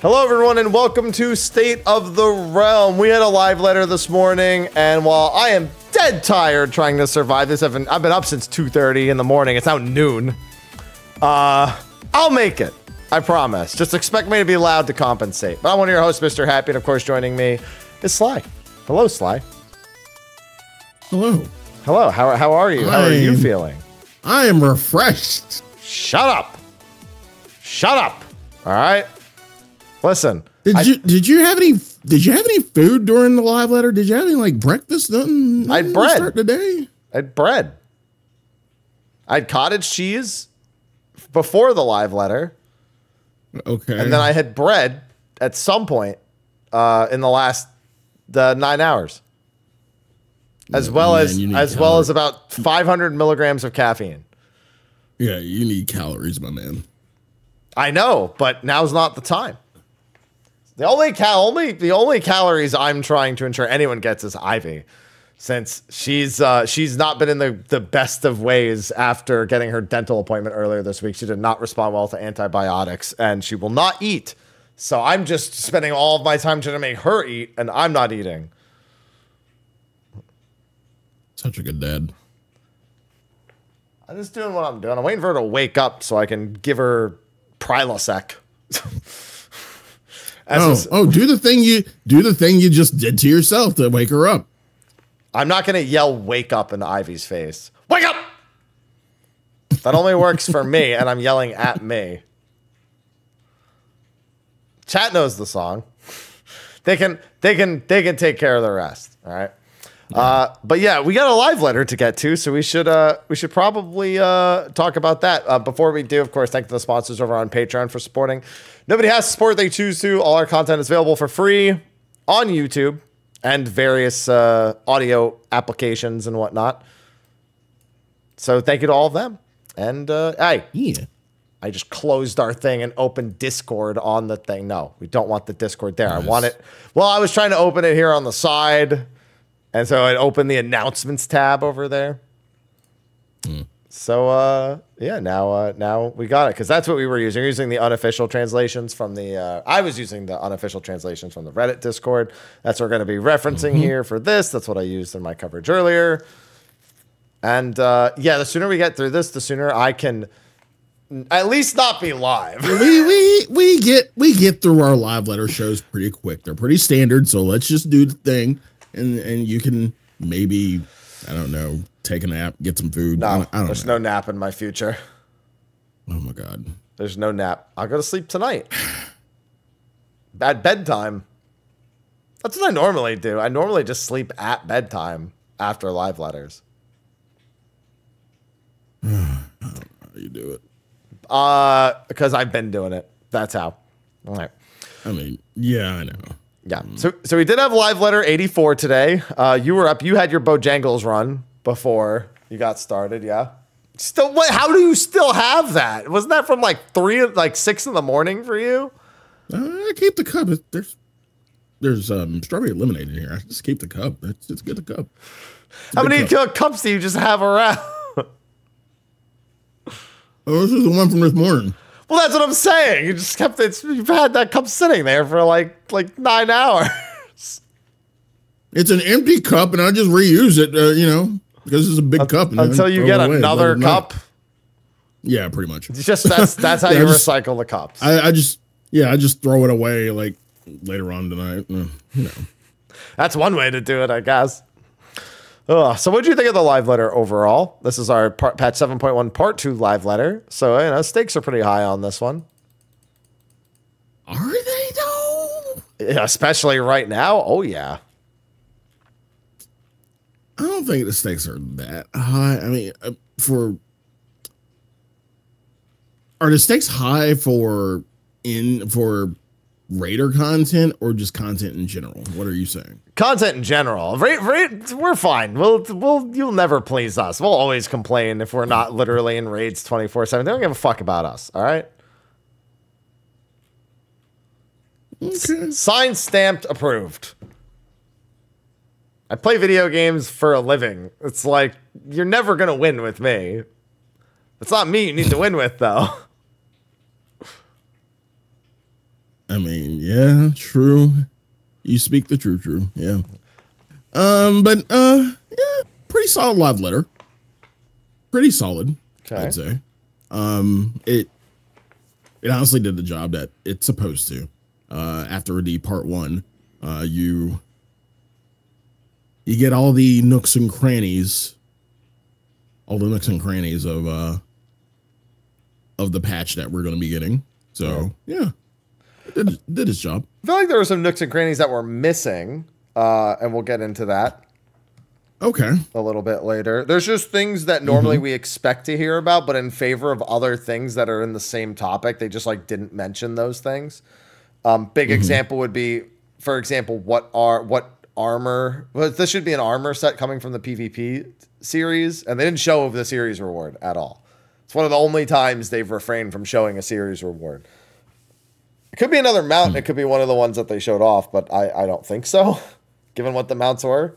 Hello, everyone, and welcome to State of the Realm. We had a live letter this morning, and while I am dead tired trying to survive this, I've been up since 2:30 in the morning. It's now noon. I'll make it. I promise. Just expect me to be loud to compensate. But I'm one of your hosts, Mr. Happy, and of course, joining me is Sly. Hello, Sly. Hello. Hello. How are you? How are you feeling? I am refreshed. Shut up. Shut up. All right. Listen. Did you have any food during the live letter? Did you have any like breakfast? Nothing. I had bread. Start the day. I had bread. I had cottage cheese before the live letter. Okay. And then I had bread at some point in the last 9 hours. As well as about 500 milligrams of caffeine. Yeah, you need calories, my man. I know, but now's not the time. The only calories I'm trying to ensure anyone gets is Ivy, since she's not been in the best of ways after getting her dental appointment earlier this week. She did not respond well to antibiotics, and she will not eat. So I'm just spending all of my time trying to make her eat, and I'm not eating. Such a good dad. I'm just doing what I'm doing. I'm waiting for her to wake up so I can give her Prilosec. Do the thing you just did to yourself to wake her up. I'm not going to yell "wake up" in Ivy's face. Wake up! That only works for me, and I'm yelling at me. Chat knows the song. They can take care of the rest. All right. But yeah, we got a live letter to get to, so we should probably talk about that. Before we do, of course, thank the sponsors over on Patreon for supporting. Nobody has to support, they choose to. All our content is available for free on YouTube and various audio applications and whatnot. So thank you to all of them. And I just closed our thing and opened Discord on the thing. No, we don't want the Discord there. Nice. I want it. Well, I was trying to open it here on the side. And so I opened the announcements tab over there. So, yeah, now we got it. Because that's what we were using. We were using the unofficial translations from the... I was using the unofficial translations from the Reddit Discord. That's what we're going to be referencing here for this. That's what I used in my coverage earlier. And, yeah, the sooner we get through this, the sooner I can at least not be live. we get through our live letter shows pretty quick. They're pretty standard, so let's just do the thing. And you can maybe, I don't know, take a nap, get some food. No, there's no nap in my future. Oh, my God. There's no nap. I'll go to sleep tonight. At bedtime. That's what I normally do. I normally just sleep at bedtime after live letters. I don't know how you do it. Because I've been doing it. That's how. All right. I mean, yeah, I know. Yeah. So we did have live letter 84 today. You were up. You had your Bojangles run before you got started. Yeah. Still, what? How do you still have that? Wasn't that from like 6 in the morning for you? I keep the cup. There's strawberry lemonade in here. I just keep the cup. It's get the cup. How many cups do you just have around? Oh, this is the one from this morning. Well, that's what I'm saying. You just kept it. You've had that cup sitting there for like 9 hours. It's an empty cup, and I just reuse it. Because it's a big cup. Until you get another cup. Yeah, pretty much. It's just that's how you recycle the cups. I just throw it away like later on tonight. That's one way to do it, I guess. So what do you think of the live letter overall? This is our patch 7.1 part 2 live letter. So, stakes are pretty high on this one. Are they though? Yeah, especially right now. Oh, yeah. I don't think the stakes are that high. I mean, are the stakes high for Raider content or just content in general? What are you saying? Content in general. We're fine. You'll never please us. We'll always complain if we're not literally in raids 24/7. They don't give a fuck about us. All right. Okay. Signed, stamped, approved. I play video games for a living. It's like, you're never gonna win with me. It's not me you need to win with, though. I mean, yeah, true. You speak the true. Yeah. Yeah, pretty solid live letter. Pretty solid, Okay. I'd say. It honestly did the job that it's supposed to. After the part one, you get all the nooks and crannies, of the patch that we're going to be getting. So yeah, it did its job. I feel like there were some nooks and crannies that were missing, and we'll get into that. Okay. A little bit later. There's just things that normally we expect to hear about, but in favor of other things that are in the same topic, they just like didn't mention those things. Big example would be, for example, what armor? Well, this should be an armor set coming from the PvP series, and they didn't show the series reward at all. It's one of the only times they've refrained from showing a series reward. It could be another mount. It could be one of the ones that they showed off, but I don't think so, given what the mounts were.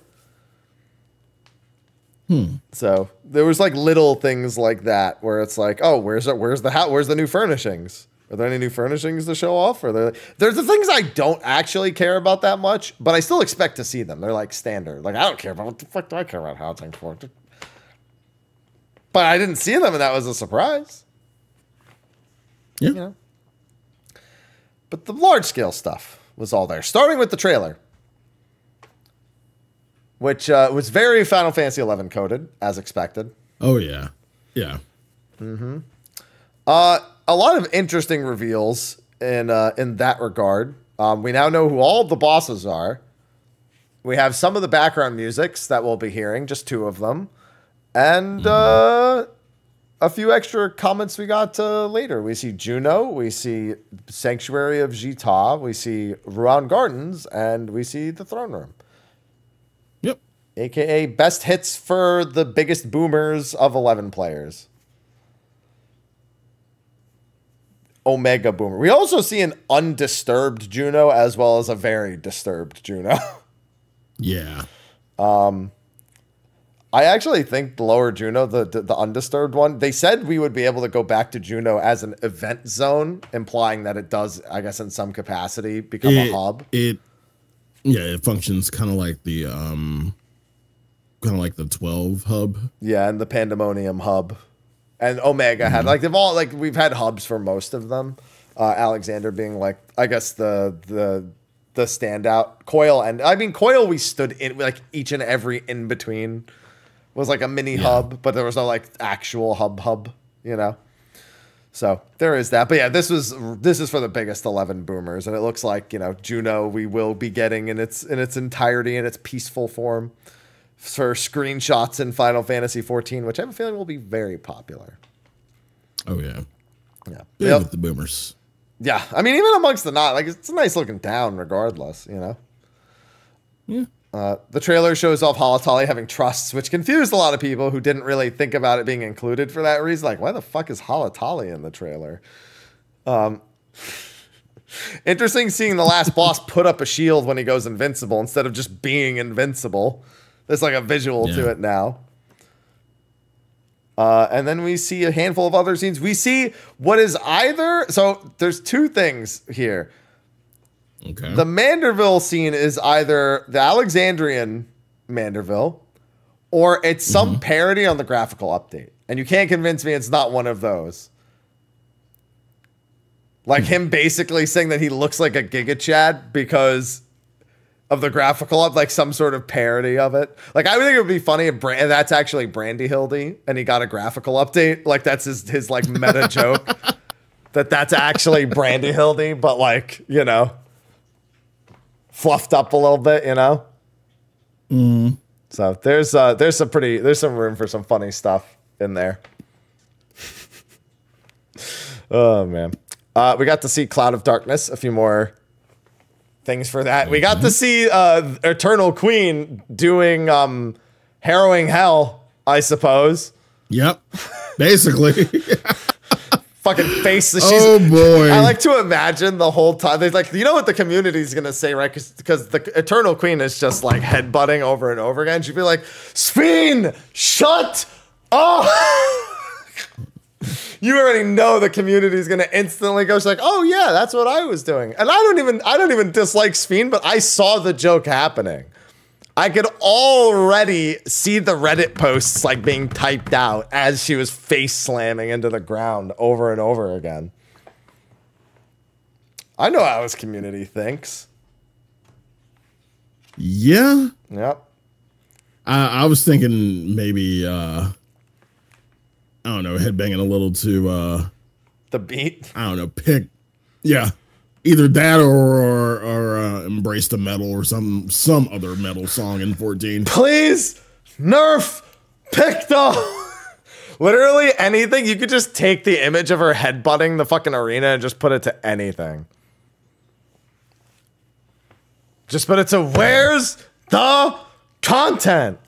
So there was like little things like that where it's like, oh, where's the new furnishings? Are there any new furnishings to show off? Or there's the things I don't actually care about that much, but I still expect to see them. They're like standard. Like I don't care about what the fuck do I care about housing for? But I didn't see them, and that was a surprise. Yeah. You know? But the large scale stuff was all there, starting with the trailer, which was very Final Fantasy XI coded, as expected. Oh, yeah. Yeah. A lot of interesting reveals in that regard. We now know who all of the bosses are. We have some of the background musics that we'll be hearing, just 2 of them. And a few extra comments we got later. We see Juno, we see Sanctuary of Jita, we see Ruan Gardens, and we see the Throne Room. Yep. AKA best hits for the biggest boomers of 11 players. Omega Boomer. We also see an undisturbed Juno as well as a very disturbed Juno. Yeah. I actually think the lower Juno, the undisturbed one, they said we would be able to go back to Juno as an event zone, implying that it does, I guess, in some capacity become a hub. It functions kind of like the 12 hub. Yeah, and the Pandemonium hub. And Omega had we've had hubs for most of them. Alexander being like, I guess the standout. Coil we stood in like each and every in between was like a mini hub, but there was no like actual hub, you know. So there is that. But yeah, this is for the biggest 11 boomers, and it looks like, you know, Juno we will be getting in its entirety, in its peaceful form, for screenshots in Final Fantasy XIV, which I have a feeling will be very popular. Oh yeah. Yeah. Big with the boomers. Yeah. I mean, even amongst the not, like, it's a nice looking town regardless, you know? Yeah. The trailer shows off Halatali having trusts, which confused a lot of people who didn't really think about it being included for that reason. Like, why the fuck is Halatali in the trailer? Interesting seeing the last boss put up a shield when he goes invincible instead of just being invincible. There's like a visual to it now. And then we see a handful of other scenes. We see what is either... So there's 2 things here. Okay. The Manderville scene is either the Alexandrian Manderville or it's some parody on the graphical update. And you can't convince me it's not one of those. Like him basically saying that he looks like a Giga Chad because of the graphical up, like some sort of parody of it. Like I would think it would be funny if that's actually Brandy Hildy and he got a graphical update. Like that's his like meta joke that's actually Brandy Hildy, but like, you know, fluffed up a little bit, you know? So there's some room for some funny stuff in there. Oh man. We got to see Cloud of Darkness, a few more things for that. We got to see Eternal Queen doing Harrowing Hell, I suppose. Yep. Basically. Fucking face. Oh boy. I like to imagine the whole time. There's like, you know what the community's gonna say, right? Because the Eternal Queen is just like headbutting over and over again. She'd be like, Sphene, shut up. You already know the community is going to instantly go. It's like, oh yeah, that's what I was doing. And I don't even dislike Sphene, but I saw the joke happening. I could already see the Reddit posts like being typed out as she was face slamming into the ground over and over again. I know how his community thinks. Yeah. Yep. I was thinking maybe, I don't know, headbanging a little to, the beat. I don't know, yeah, either that or Embrace the Metal or some other metal song in 14. Please nerf Picto. Literally anything. You could just take the image of her headbutting the fucking arena and just put it to anything. Just put it to where's the content?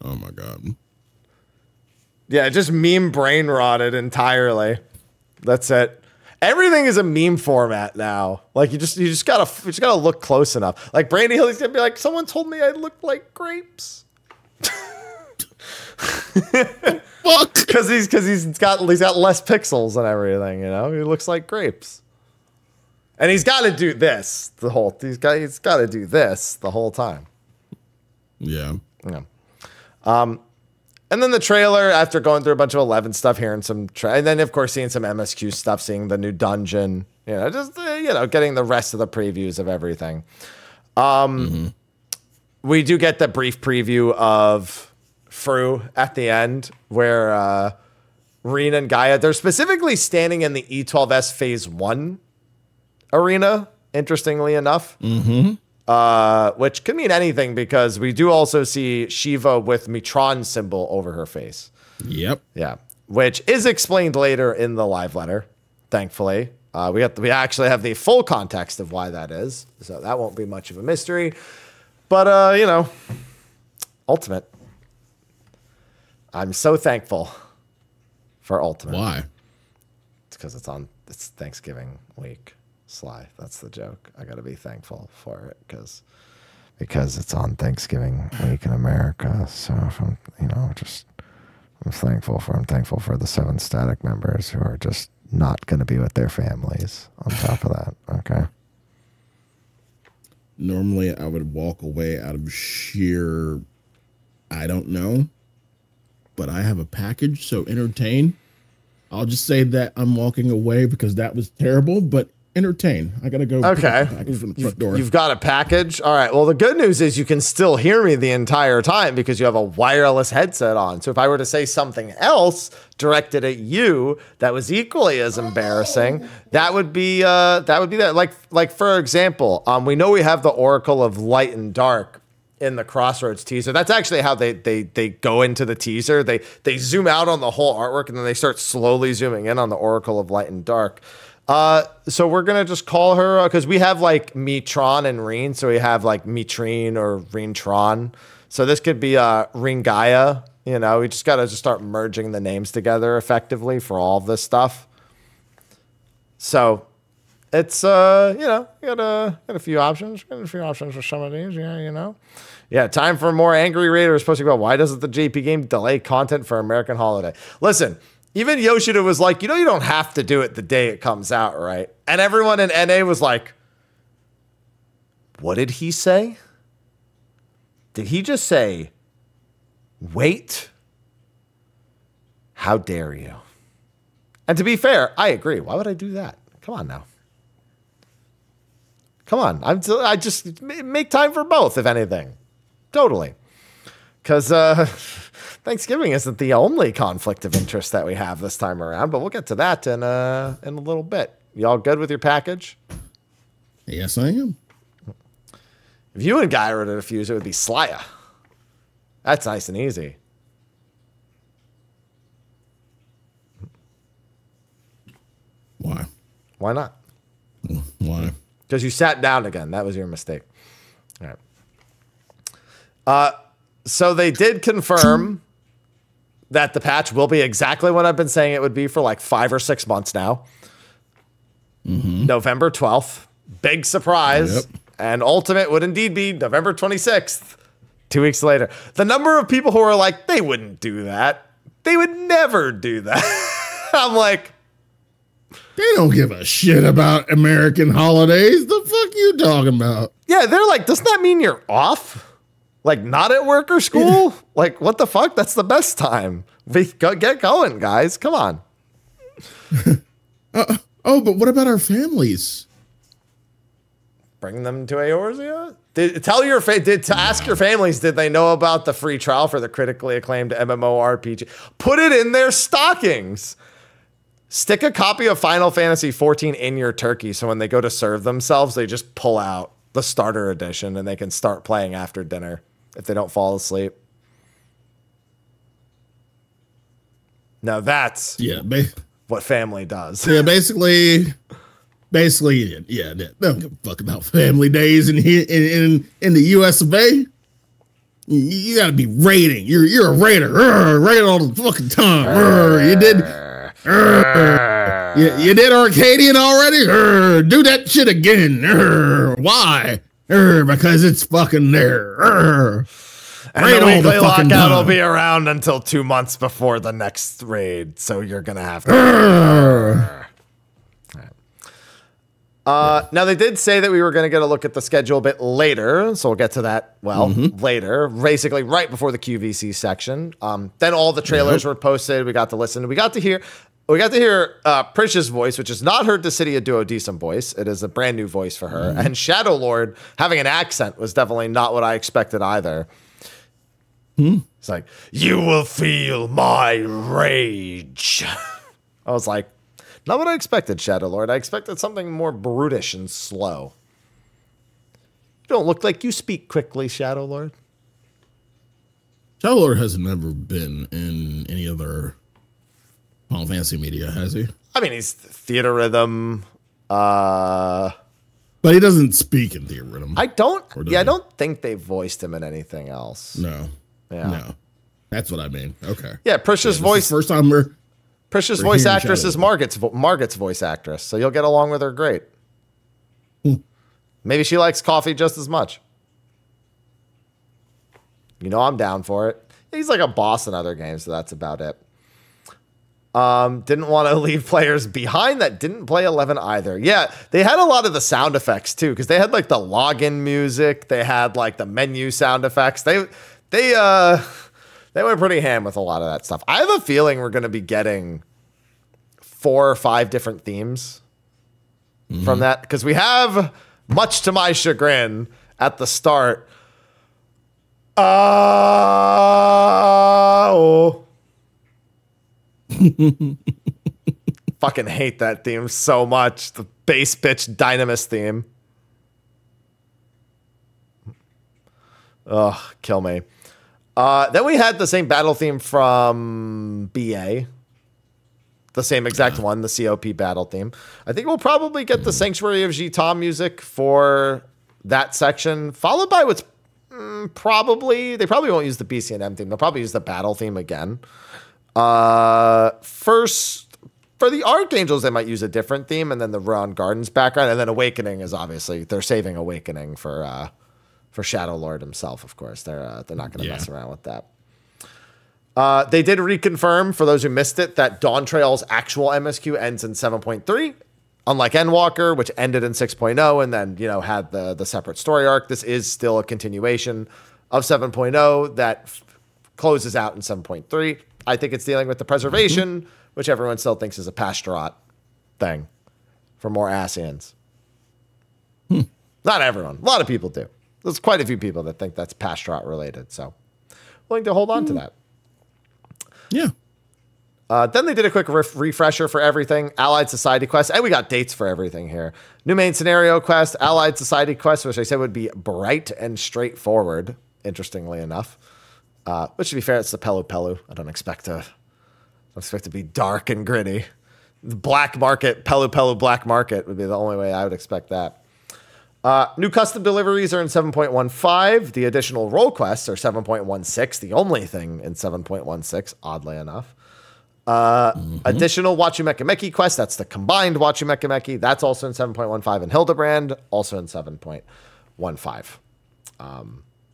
Oh my God. Yeah, just meme brain rotted entirely. That's it. Everything is a meme format now. Like you just gotta look close enough. Like Brandy Hill, he's gonna be like, someone told me I looked like grapes. Fuck. Because he's got less pixels and everything, you know? He looks like grapes. And he's got to do this he's got to do this the whole time. Yeah. Yeah. And then the trailer, after going through a bunch of 11 stuff, hearing some, and then of course seeing some MSQ stuff, seeing the new dungeon, just getting the rest of the previews of everything. We do get the brief preview of Fru at the end, where Reen and Gaia, they're specifically standing in the E12S Phase 1 arena, interestingly enough. Which could mean anything, because we do also see Shiva with Mitron symbol over her face. Yep. Yeah. Which is explained later in the live letter, thankfully. We actually have the full context of why that is, so that won't be much of a mystery. But, Ultimate. I'm so thankful for Ultimate. Why? It's because it's Thanksgiving week. Sly, that's the joke. I gotta be thankful for it because it's on Thanksgiving week in America. So I'm thankful for the 7 static members who are just not gonna be with their families on top of that. Okay. Normally I would walk away out of sheer, I don't know, but I have a package, so entertain. I'll just say that I'm walking away because that was terrible, but entertain. I gotta go. Okay. From the front door. You've got a package. All right. Well, the good news is you can still hear me the entire time because you have a wireless headset on. So if I were to say something else directed at you that was equally as embarrassing, that would be that. Like for example, we know we have the Oracle of Light and Dark in the Crossroads teaser. That's actually how they go into the teaser. They zoom out on the whole artwork and then they start slowly zooming in on the Oracle of Light and Dark. So we're going to just call her, because we have like Mitron and Reen. So we have like Mitrine or Reentron. So this could be Reen Gaia. We just got to start merging the names together effectively for all of this stuff. So it's, got a few options. Got a few options for some of these. Yeah, Yeah, time for more Angry Raider is supposed to go. Why doesn't the JP game delay content for American holiday? Listen. Even Yoshida was like, you don't have to do it the day it comes out, right? And everyone in NA was like, what did he say? Did he just say, wait? How dare you? And to be fair, I agree. Why would I do that? Come on now. Come on. I just make time for both, if anything. Totally. Because Thanksgiving isn't the only conflict of interest that we have this time around, but we'll get to that in a little bit. Y'all good with your package? Yes, I am. If you and Guy were to defuse, it would be Slya. That's nice and easy. Why? Why not? Why? Because you sat down again. That was your mistake. All right. So they did confirm that the patch will be exactly what I've been saying it would be for like 5 or 6 months now. November 12th. Big surprise. Yep. And Ultimate would indeed be November 26th. 2 weeks later. The number of people who are like, they wouldn't do that. They would never do that. I'm like, they don't give a shit about American holidays. The fuck you talking about? Yeah, they're like, doesn't that mean you're off? Like, not at work or school? Like, what the fuck? That's the best time. Get going, guys. Come on. Oh, but what about our families? Bring them to Eorzea? Ask your families, did they know about the free trial for the critically acclaimed MMORPG? Put it in their stockings. Stick a copy of Final Fantasy XIV in your turkey so when they go to serve themselves, they just pull out the starter edition and they can start playing after dinner if they don't fall asleep. Now that's what family does. Yeah, basically, yeah. They don't give a fuck about family days in the U.S. of A. You gotta be raiding. You're a raider. Raid all the fucking time. You did Arcadian already? Do that shit again. Why? Because it's fucking there. And the weekly lockout will be around until 2 months before the next raid, so you're gonna have to. Now, they did say that we were going to get a look at the schedule a bit later, so we'll get to that, later, basically right before the QVC section. Then all the trailers were posted. We got to listen. We got to hear Prish's voice, which is not her Dissidia Duodecim voice. It is a brand new voice for her. And Shadow Lord having an accent was definitely not what I expected either. It's like, you will feel my rage. I was like, not what I expected, Shadow Lord. I expected something more brutish and slow. You don't look like you speak quickly, Shadow Lord. Shadow Lord has never been in any other Final Fantasy media, has he? I mean, he's theater rhythm. But he doesn't speak in theater rhythm. I don't think they voiced him in anything else. No. Yeah. No. That's what I mean. Okay. Yeah, Prish's voice. First time Prish's voice actress is Margit's voice actress, so you'll get along with her great. Maybe she likes coffee just as much. You know, I'm down for it. He's like a boss in other games, so that's about it. Didn't want to leave players behind that didn't play 11 either. Yeah, they had a lot of the sound effects too, because they had like the login music, they had like the menu sound effects. They went pretty ham with a lot of that stuff. I have a feeling we're going to be getting 4 or 5 different themes from that, because we have, much to my chagrin, at the start, fucking hate that theme so much. The bass bitch Dynamis theme. Ugh, kill me. Then we had the same battle theme from BA. The same exact one, the COP battle theme. I think we'll probably get the Sanctuary of Jitam music for that section, followed by what's they probably won't use the BCNM theme. They'll probably use the battle theme again. First, for the Archangels, they might use a different theme, and then the Ruan Gardens background, and then Awakening is obviously, they're saving Awakening for Shadow Lord himself, of course. They're not going to mess around with that. They did reconfirm, for those who missed it, that Dawn Trail's actual MSQ ends in 7.3. Unlike Endwalker, which ended in 6.0 and then, had the separate story arc, this is still a continuation of 7.0 that closes out in 7.3. I think it's dealing with the preservation, which everyone still thinks is a Pastorat thing for more Ascians. Not everyone. A lot of people do. There's quite a few people that think that's Pastorat related, so willing to hold on to that. Yeah. Then they did a quick refresher for everything. Allied Society quest, and we got dates for everything here. New main scenario quest, Allied Society quest, which I said would be bright and straightforward, interestingly enough. Which, to be fair, it's the Pelu Pelu. I don't expect to be dark and gritty. The black market, Pelu Pelu black market would be the only way I would expect that. New custom deliveries are in 7.15. The additional role quests are 7.16. The only thing in 7.16, oddly enough. Additional Wachumekimeki quest. That's the combined Wachumekimeki. That's also in 7.15. And Hildebrand, also in 7.15.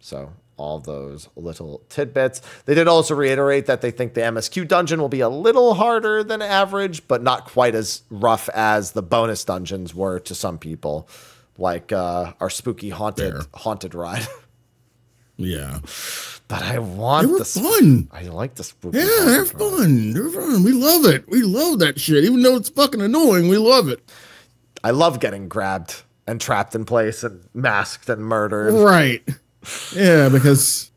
So all those little tidbits. They did also reiterate that they think the MSQ dungeon will be a little harder than average, but not quite as rough as the bonus dungeons were to some people, like our spooky haunted ride. Yeah. But I want they were fun. I like the spooky. Yeah, they're fun. They're fun. We love it. We love that shit. Even though it's fucking annoying, we love it. I love getting grabbed and trapped in place and masked and murdered. Right. Yeah, because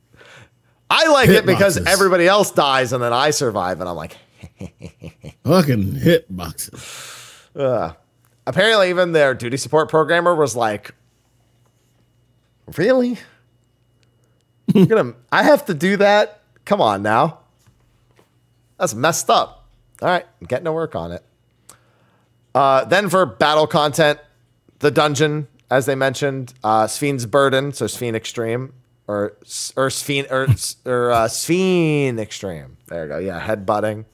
I like it because everybody else dies and then I survive, and I'm like, fucking hit boxes. Apparently, even their duty support programmer was like, "Really? I have to do that? Come on now, that's messed up." All right, getting to work on it. Then for battle content, the dungeon, as they mentioned, Sphene Burden, so Sphene Extreme, or Sphene Extreme. There you go. Yeah, headbutting.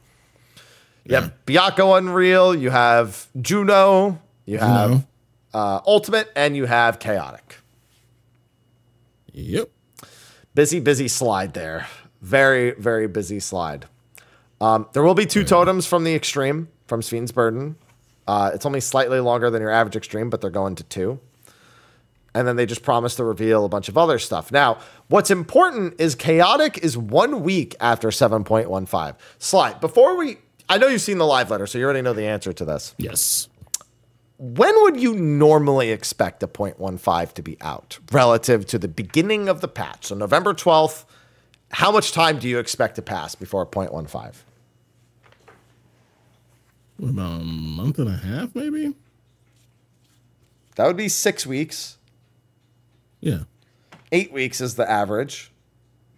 You have Byakko Unreal. You have Juno. You have Ultimate, and you have Chaotic. Yep. Busy slide there. Very, very busy slide. There will be 2 totems from the Extreme, from Sphene's Burden. It's only slightly longer than your average Extreme, but they're going to 2. And then they just promised to reveal a bunch of other stuff. Now, what's important is Chaotic is 1 week after 7.15. Sly, I know you've seen the live letter, so you already know the answer to this. Yes. When would you normally expect a 0.15 to be out relative to the beginning of the patch? So November 12th, how much time do you expect to pass before 0.15? About a month and a half, maybe? That would be 6 weeks. Yeah. 8 weeks is the average.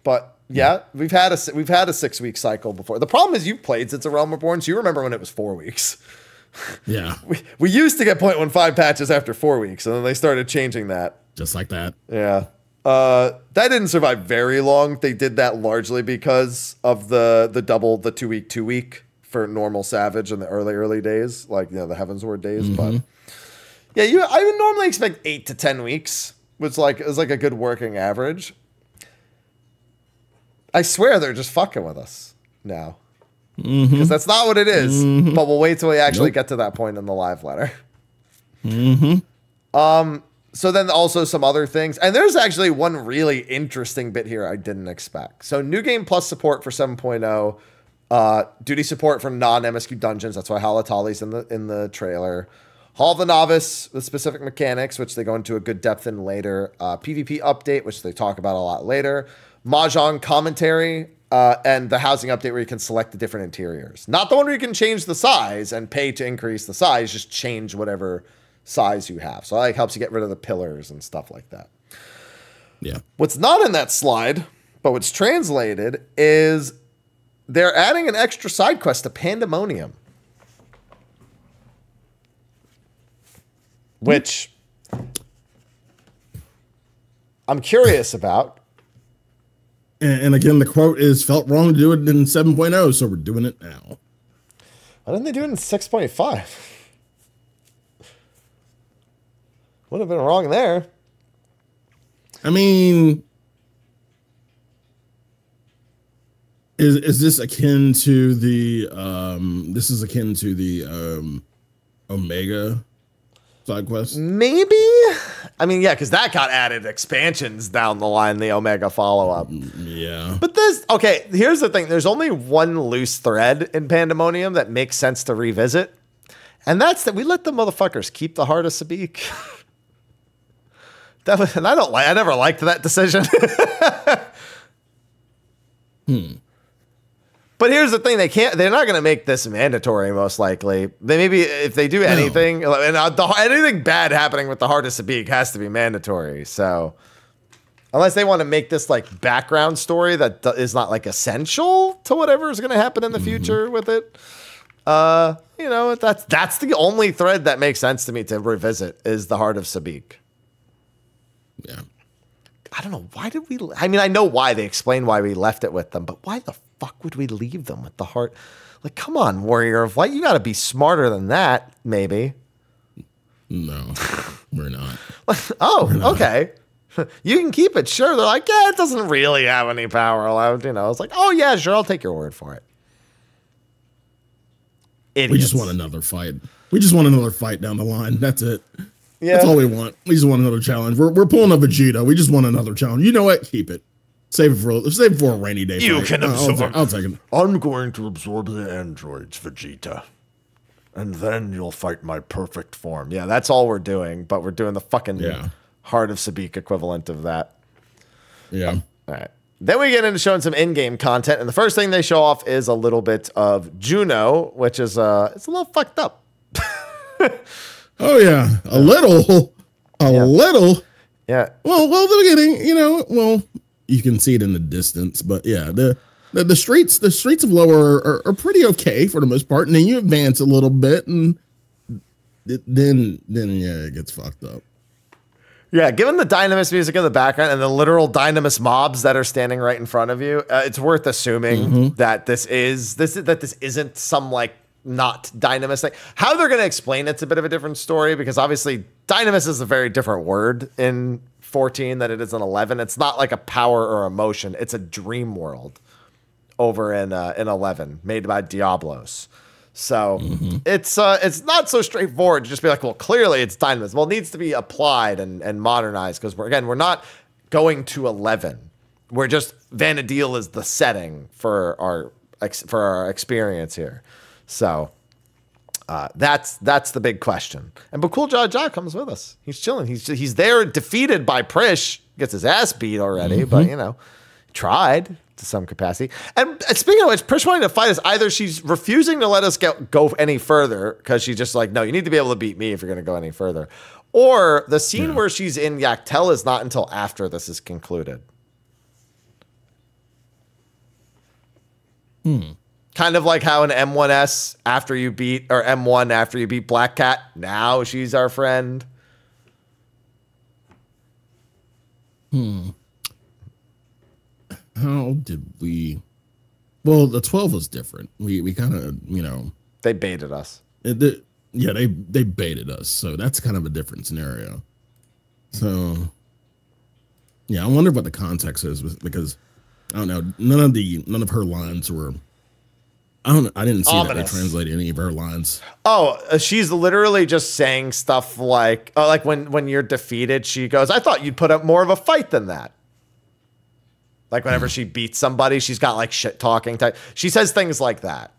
But yeah, we've had a 6-week cycle before. The problem is you played since A Realm Reborn, so you remember when it was 4 weeks. Yeah. We used to get 0.15 patches after 4 weeks, and then they started changing that. Just like that. Yeah. That didn't survive very long. They did that largely because of the 2-week for normal Savage in the early days, like the Heavensward days. But yeah, I would normally expect 8 to 10 weeks, which is like a good working average. I swear they're just fucking with us now, because that's not what it is. But we'll wait till we actually get to that point in the live letter. So then also some other things, and there's actually one really interesting bit here I didn't expect. So New Game Plus support for 7.0. Duty support for non-MSQ dungeons. That's why Halatali's in the trailer. Hall of the Novice with specific mechanics, which they go into a good depth in later. PvP update, which they talk about a lot later. Mahjong commentary, and the housing update where you can select the different interiors. Not the one where you can change the size and pay to increase the size, just change whatever size you have. So that helps you get rid of the pillars and stuff like that. Yeah. What's not in that slide, but what's translated is they're adding an extra side quest to Pandemonium, which I'm curious about. And again, the quote is, felt wrong to do it in 7.0, so we're doing it now. Why didn't they do it in 6.5? Would have been wrong there. I mean, is this akin to the Omega side quest? Maybe. I mean, yeah, because that got added expansions down the line, the Omega follow-up. Yeah. But here's the thing. There's only one loose thread in Pandemonium that makes sense to revisit. And that's that we let the motherfuckers keep the Heart of Sabik. And I never liked that decision. But here's the thing: they're not going to make this mandatory. Most likely, maybe if they do anything, and anything bad happening with the Heart of Sabik has to be mandatory. So, unless they want to make this like background story that is not like essential to whatever is going to happen in the future with it, that's the only thread that makes sense to me to revisit is the Heart of Sabik. Yeah. I don't know. Why did we... I mean, I know why. They explained why we left it with them, but why the fuck would we leave them with the heart? Like, come on, Warrior of Light. You got to be smarter than that, maybe. No, we're not. Oh, we're not. Okay. You can keep it, sure. They're like, yeah, it doesn't really have any power allowed. It's like, oh yeah, sure, I'll take your word for it. Idiots. We just want another fight. We just want another fight down the line. That's it. Yeah. That's all we want. We just want another challenge. We're pulling a Vegeta. We just want another challenge. You know what? Keep it. Save it for a rainy day. You fight. can absorb. I'll take it. I'm going to absorb the androids, Vegeta. And then you'll fight my perfect form. Yeah, that's all we're doing, but we're doing the fucking Yeah. Heart of Sabik equivalent of that. Yeah. All right. Then we get into showing some in-game content, and the first thing they show off is a little bit of Juno, which is it's a little fucked up. Oh yeah, a little. Yeah. Well, the beginning, you can see it in the distance, but yeah, the streets of Lower are pretty okay for the most part, and then you advance a little bit, and then it gets fucked up. Yeah, given the Dynamis music in the background and the literal Dynamis mobs that are standing right in front of you, it's worth assuming that this isn't some like not Dynamis thing. How they're going to explain it's a bit of a different story, because obviously Dynamis is a very different word in 14 than it is in 11. It's not like a power or emotion. It's a dream world over in 11 made by Diablos. So it's not so straightforward to just be like, well, clearly it's Dynamis. Well, it needs to be applied and modernized, because we're not going to 11. We're just Vanadil is the setting for our experience here. So that's the big question. And but Cool Jaw Jaw comes with us. He's chilling. He's there, defeated by Prish, gets his ass beat already, but tried to some capacity. And speaking of which, Prish wanting to fight us, either she's refusing to let us go any further because she's just like, no, you need to be able to beat me if you're going to go any further. Or the scene where she's in Yaktel is not until after this is concluded. Kind of like how in M1S after you beat, or M1 after you beat Black Cat, now she's our friend. How did we? Well, the 12 was different. We kind of, They baited us. They baited us. So that's kind of a different scenario. So, yeah, I wonder what the context is, because I don't know. None of her lines were. I didn't see ominous. that they translated any of her lines. Oh, she's literally just saying stuff like when you're defeated, she goes, "I thought you'd put up more of a fight than that." Like whenever she beats somebody, she's got like shit talking type. She says things like that.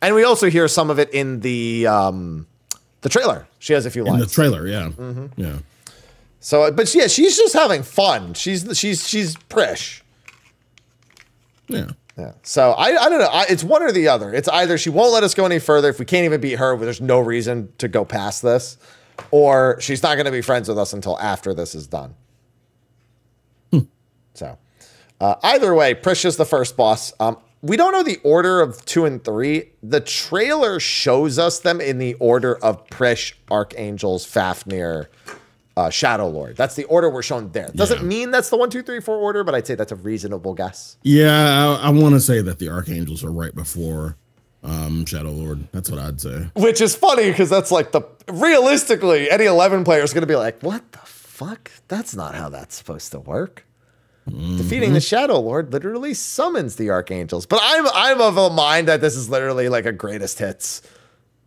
And we also hear some of it in the trailer. She has a few lines. In the trailer, yeah. Yeah. So, but yeah, she's just having fun. She's Prish. Yeah. Yeah. So I don't know. It's one or the other. It's either she won't let us go any further if we can't even beat her, but there's no reason to go past this, or she's not going to be friends with us until after this is done. So either way, Prish is the first boss. We don't know the order of 2 and 3. The trailer shows us them in the order of Prish, Archangels, Fafnir, Shadow Lord. That's the order we're shown there. Doesn't mean that's the 1, 2, 3, 4 order, but I'd say that's a reasonable guess. Yeah, I want to say that the Archangels are right before Shadow Lord. That's what I'd say. Which is funny, because that's like realistically, any 11 player is going to be like, what the fuck? That's not how that's supposed to work. Defeating the Shadow Lord literally summons the Archangels. But I'm of a mind that this is literally like a greatest hits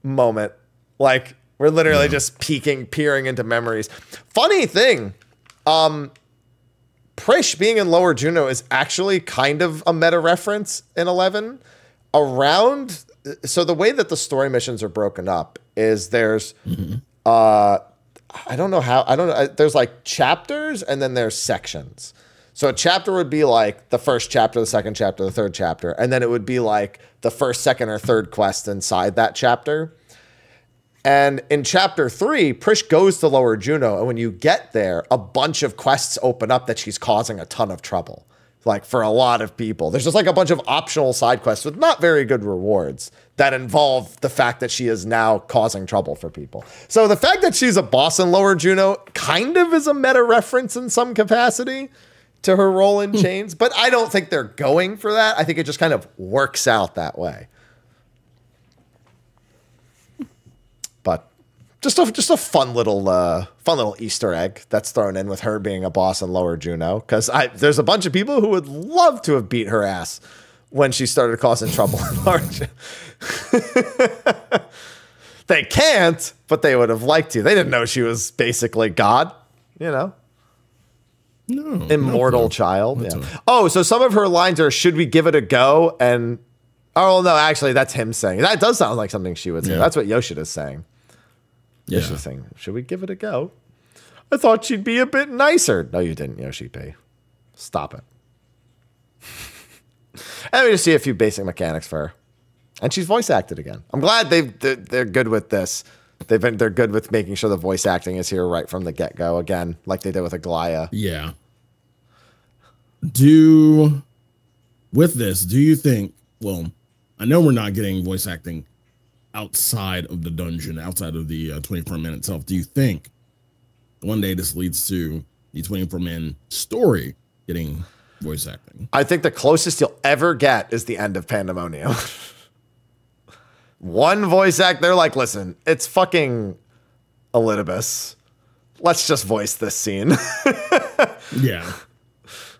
moment. Like, we're literally just peering into memories. Funny thing, Prish being in Lower Juno is actually kind of a meta reference in 11. So the way that the story missions are broken up is there's, I don't know, there's like chapters and then there's sections. So a chapter would be like the first chapter, the second chapter, the third chapter, and then it would be like the first, second, or third quest inside that chapter. And in chapter 3, Prish goes to Lower Juno, and when you get there, a bunch of quests open up that she's causing a ton of trouble. Like, for a lot of people. There's just like a bunch of optional side quests with not very good rewards that involve the fact that she is now causing trouble for people. So the fact that she's a boss in Lower Juno kind of is a meta reference in some capacity to her role in Chains, but I don't think they're going for that. I think it just kind of works out that way. But Just a fun little Easter egg that's thrown in with her being a boss in Lower Juneau, because there's a bunch of people who would love to have beat her ass when she started causing trouble in Lower Juneau. They can't, but they would have liked to. They didn't know she was basically God, you know. No, Immortal child. Yeah. Oh, so some of her lines are, "Should we give it a go?" And no, actually, that's him saying. That does sound like something she would say. Yeah. That's what Yoshida's saying. Yeah. Yoshida's saying, "Should we give it a go?" I thought she'd be a bit nicer. No, you didn't, Yoshi P. Stop it. And we just see a few basic mechanics for her, and she's voice acted again. I'm glad they're good with this. They're good with making sure the voice acting is here right from the get go again, like they did with Aglaya. Yeah. Do you think? Well, I know we're not getting voice acting outside of the dungeon, outside of the 24-man itself. Do you think one day this leads to the 24-man story getting voice acting? I think the closest you'll ever get is the end of Pandemonium. One voice act, they're like, listen, it's fucking Elidibus. Let's just voice this scene. Yeah.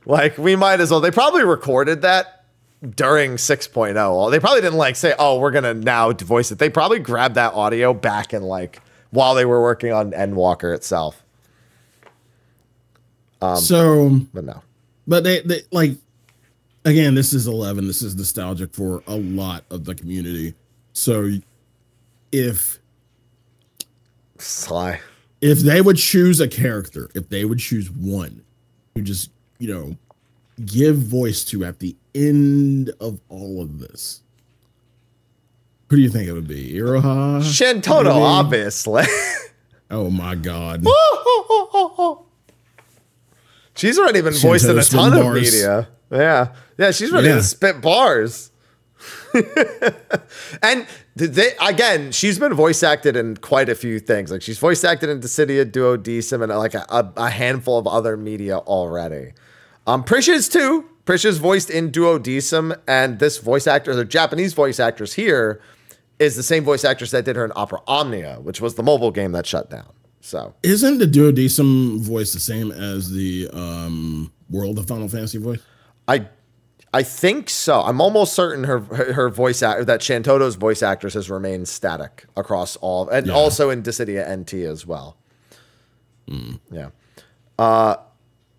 Like, we might as well. They probably recorded that during 6.0. They probably didn't like say, oh, we're going to now voice it. They probably grabbed that audio back and like while they were working on Endwalker itself. But no. But they like, again, this is 11. This is nostalgic for a lot of the community. So if Sly, if they would choose a character, if they would choose one who just, give voice to at the end of all of this, who do you think it would be? Iroha? Shantoto, maybe? obviously. Oh my God. She's already been voiced in a ton of media. Yeah, she's ready to spit bars. And she's been voice acted in quite a few things. Like she's voice acted in Dissidia, Duodecim, and like a handful of other media already. Prish is too. Prish is voiced in Duodecim, and this voice actor, the Japanese voice actress here, is the same voice actress that did her in Opera Omnia, which was the mobile game that shut down. So isn't the Duodecim voice the same as the World of Final Fantasy voice? I think so. I'm almost certain her voice actor, that Shantoto's voice actress, has remained static across all, and also in Dissidia NT as well. Yeah.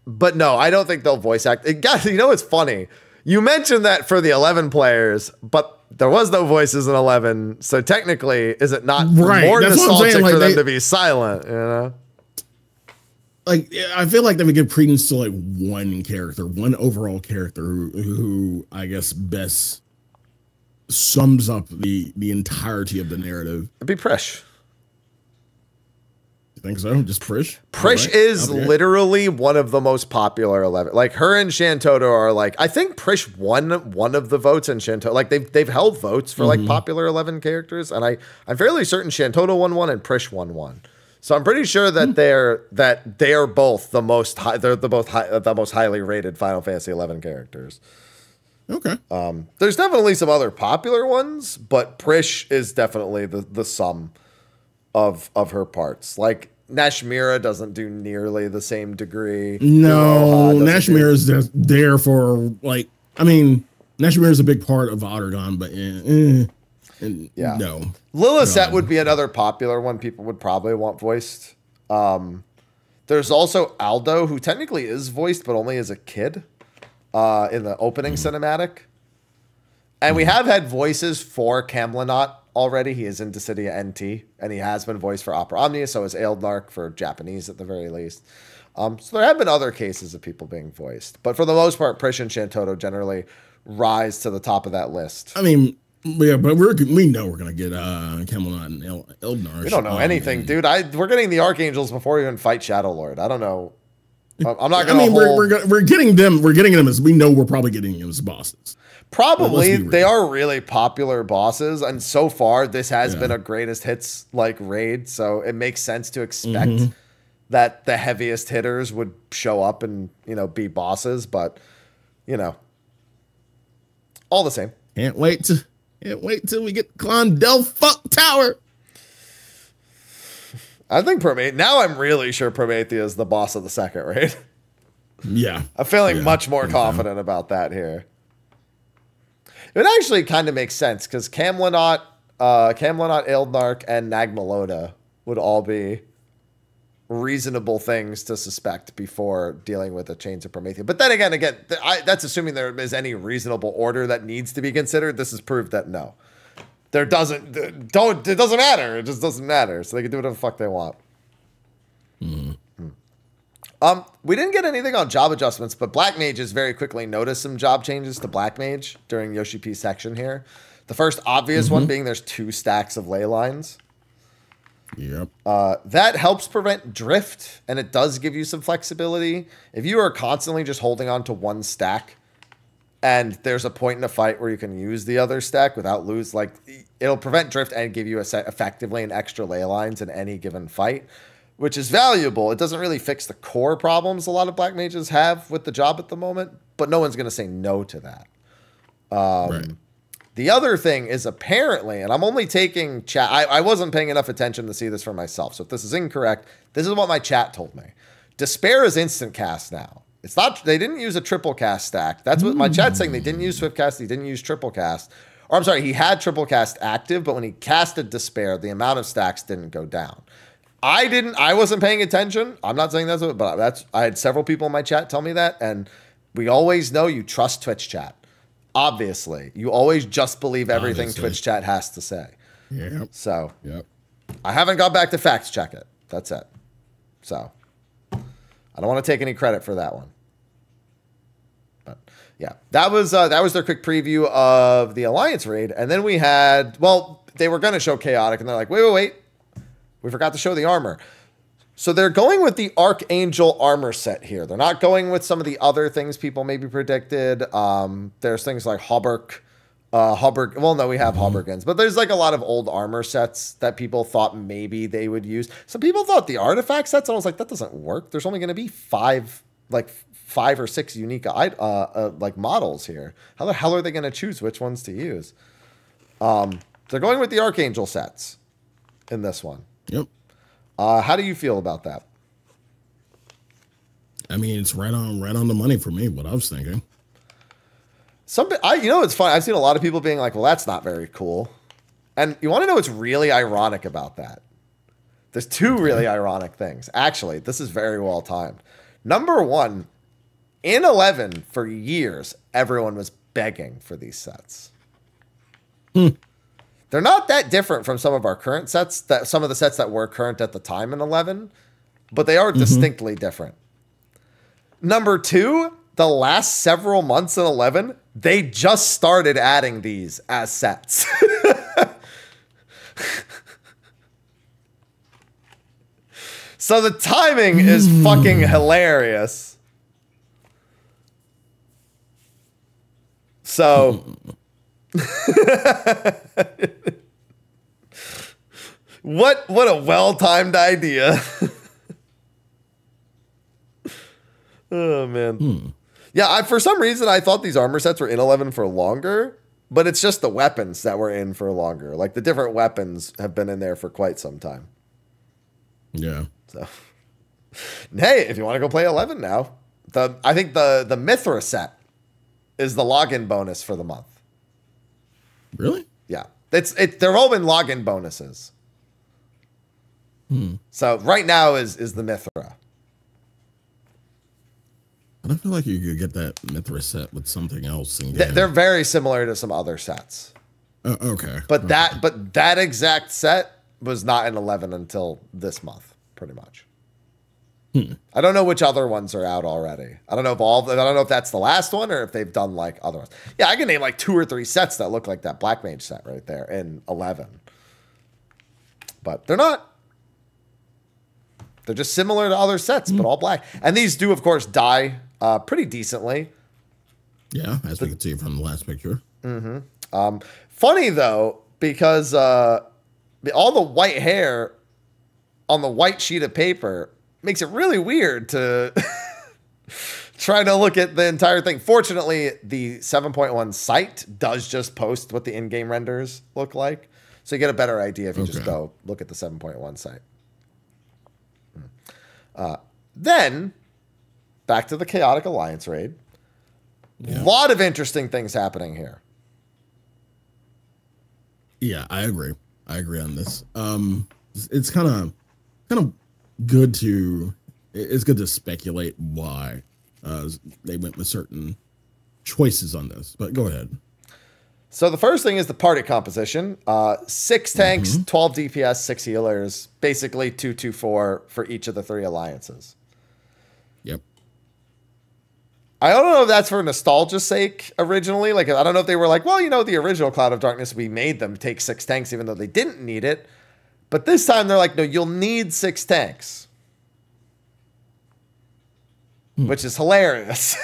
But no, I don't think they'll voice act. Guys, it's funny. You mentioned that for the 11 players, but there was no voices in 11. So technically, is it not more nostalgic for them to be silent? Like, I feel like they would give credence to like one character, one overall character who I guess best sums up the entirety of the narrative. It'd be Prish. You think so? Just Prish? Prish is literally one of the most popular 11. Like her and Shantoto are like, I think Prish won one of the votes, and Shantoto, like they've held votes for like popular 11 characters, and I'm fairly certain Shantoto won one and Prish won one. So I'm pretty sure that they are both the most the most highly rated Final Fantasy 11 characters. Okay. There's definitely some other popular ones, but Prish is definitely the sum of her parts. Like Nashmira doesn't do nearly the same degree. No, Nashmira is just there for like. I mean, Nashmira is a big part of Ottergon, but no. Lilithette would be another popular one people would probably want voiced. There's also Aldo, who technically is voiced, but only as a kid in the opening cinematic. And we have had voices for Camlanot already. He is in Dissidia NT, and he has been voiced for Opera Omnia, so is Ealdnark for Japanese at the very least. So there have been other cases of people being voiced. But for the most part, Prish and Shantoto generally rise to the top of that list. I mean, yeah, but we know we're gonna get Camelot and Ealdnark. We don't know anything, dude. We're getting the Archangels before we even fight Shadow Lord. I don't know. I'm not gonna. I mean, we're getting them. We're getting them as we know. We're probably getting them as bosses. Probably they are really popular bosses, and so far this has been a greatest hits like raid. So it makes sense to expect that the heaviest hitters would show up and be bosses. But all the same. Can't wait till we get Clondel fuck Tower. I think now I'm really sure Promethea is the boss of the second raid. Yeah. I'm feeling much more confident about that here. It would actually kind of make sense because Camlanot, Eldnark, and Nagmeloda would all be reasonable things to suspect before dealing with the Chains of Promethea. But then again, that's assuming there is any reasonable order that needs to be considered. This has proved that no. It doesn't matter. It just doesn't matter. So they can do whatever the fuck they want. We didn't get anything on job adjustments, but Black Mages very quickly noticed some job changes to Black Mage during Yoshi P's section here. The first obvious one being there's 2 stacks of ley lines. Yep. That helps prevent drift, and it does give you some flexibility. If you are constantly just holding on to one stack, and there's a point in a fight where you can use the other stack without it'll prevent drift and give you effectively an extra ley lines in any given fight, which is valuable. It doesn't really fix the core problems a lot of Black Mages have with the job at the moment, but no one's going to say no to that. Right. The other thing is apparently, and I'm only taking chat, I wasn't paying enough attention to see this for myself, so if this is incorrect, this is what my chat told me. Despair is instant cast now. It's not, they didn't use a triple cast stack. That's what my chat's saying. They didn't use swift cast, they didn't use triple cast. Or I'm sorry, he had triple cast active, but when he casted Despair, the amount of stacks didn't go down. I wasn't paying attention. I'm not saying but I had several people in my chat tell me that, and we always know you trust Twitch chat. Obviously, you always just believe everything Twitch chat has to say. Yep. So, yep. I haven't gone back to fact check it. That's it. So, I don't want to take any credit for that one. But yeah, that was their quick preview of the Alliance raid, and then we had, they were going to show Chaotic, and they're like, wait, we forgot to show the armor. So they're going with the Archangel armor set here. They're not going with some of the other things people maybe predicted. There's things like Hauberk. Well, no, we have Haubergens, but there's like a lot of old armor sets that people thought maybe they would use. Some people thought the artifact sets, and I was like, that doesn't work. There's only going to be 5 or 6 unique models here. How the hell are they going to choose which ones to use? They're going with the Archangel sets in this one. Yep. How do you feel about that? I mean, it's right on the money for me, what I was thinking. It's fun. I've seen a lot of people being like, well, that's not very cool. And you want to know what's really ironic about that? There's 2 really ironic things. Actually, this is very well timed. Number 1, in 11, for years, everyone was begging for these sets. They're not that different from some of our current sets, some of the sets that were current at the time in 11, but they are distinctly different. Number 2, the last several months in 11, they just started adding these as sets. So the timing is fucking hilarious. So what a well-timed idea. Oh man. Yeah, for some reason I thought these armor sets were in 11 for longer, but it's just the weapons that were in for longer. Like the different weapons have been in there for quite some time. Yeah. So hey, if you want to go play 11 now, I think the Mrhappy set is the login bonus for the month. Really? Yeah. They're all been login bonuses. So right now is the Mrhappy. I don't feel like you could get that Mrhappy set with something else. They're very similar to some other sets. Okay. But that exact set was not in 11 until this month, pretty much. I don't know which other ones are out already. I don't know if that's the last one or if they've done like other ones. Yeah, I can name like 2 or 3 sets that look like that Black Mage set right there in 11. But they're not. They're just similar to other sets, but all black. And these do, of course, die pretty decently. Yeah, as we can see from the last picture. Funny, though, because all the white hair on the white sheet of paper makes it really weird to try to look at the entire thing. Fortunately, the 7.1 site does just post what the in-game renders look like. So you get a better idea if you just go look at the 7.1 site. Then, back to the Chaotic Alliance raid. A lot of interesting things happening here. Yeah, I agree. I agree on this. It's kind of good to speculate why they went with certain choices on this. But go ahead. So the first thing is the party composition. 6 tanks, 12 DPS, 6 healers, basically 2-2-4 for each of the 3 alliances. Yep. I don't know if that's for nostalgia's sake originally. Like, I don't know if they were like, well, the original Cloud of Darkness, we made them take 6 tanks even though they didn't need it. But this time they're like, no, you'll need 6 tanks. Which is hilarious.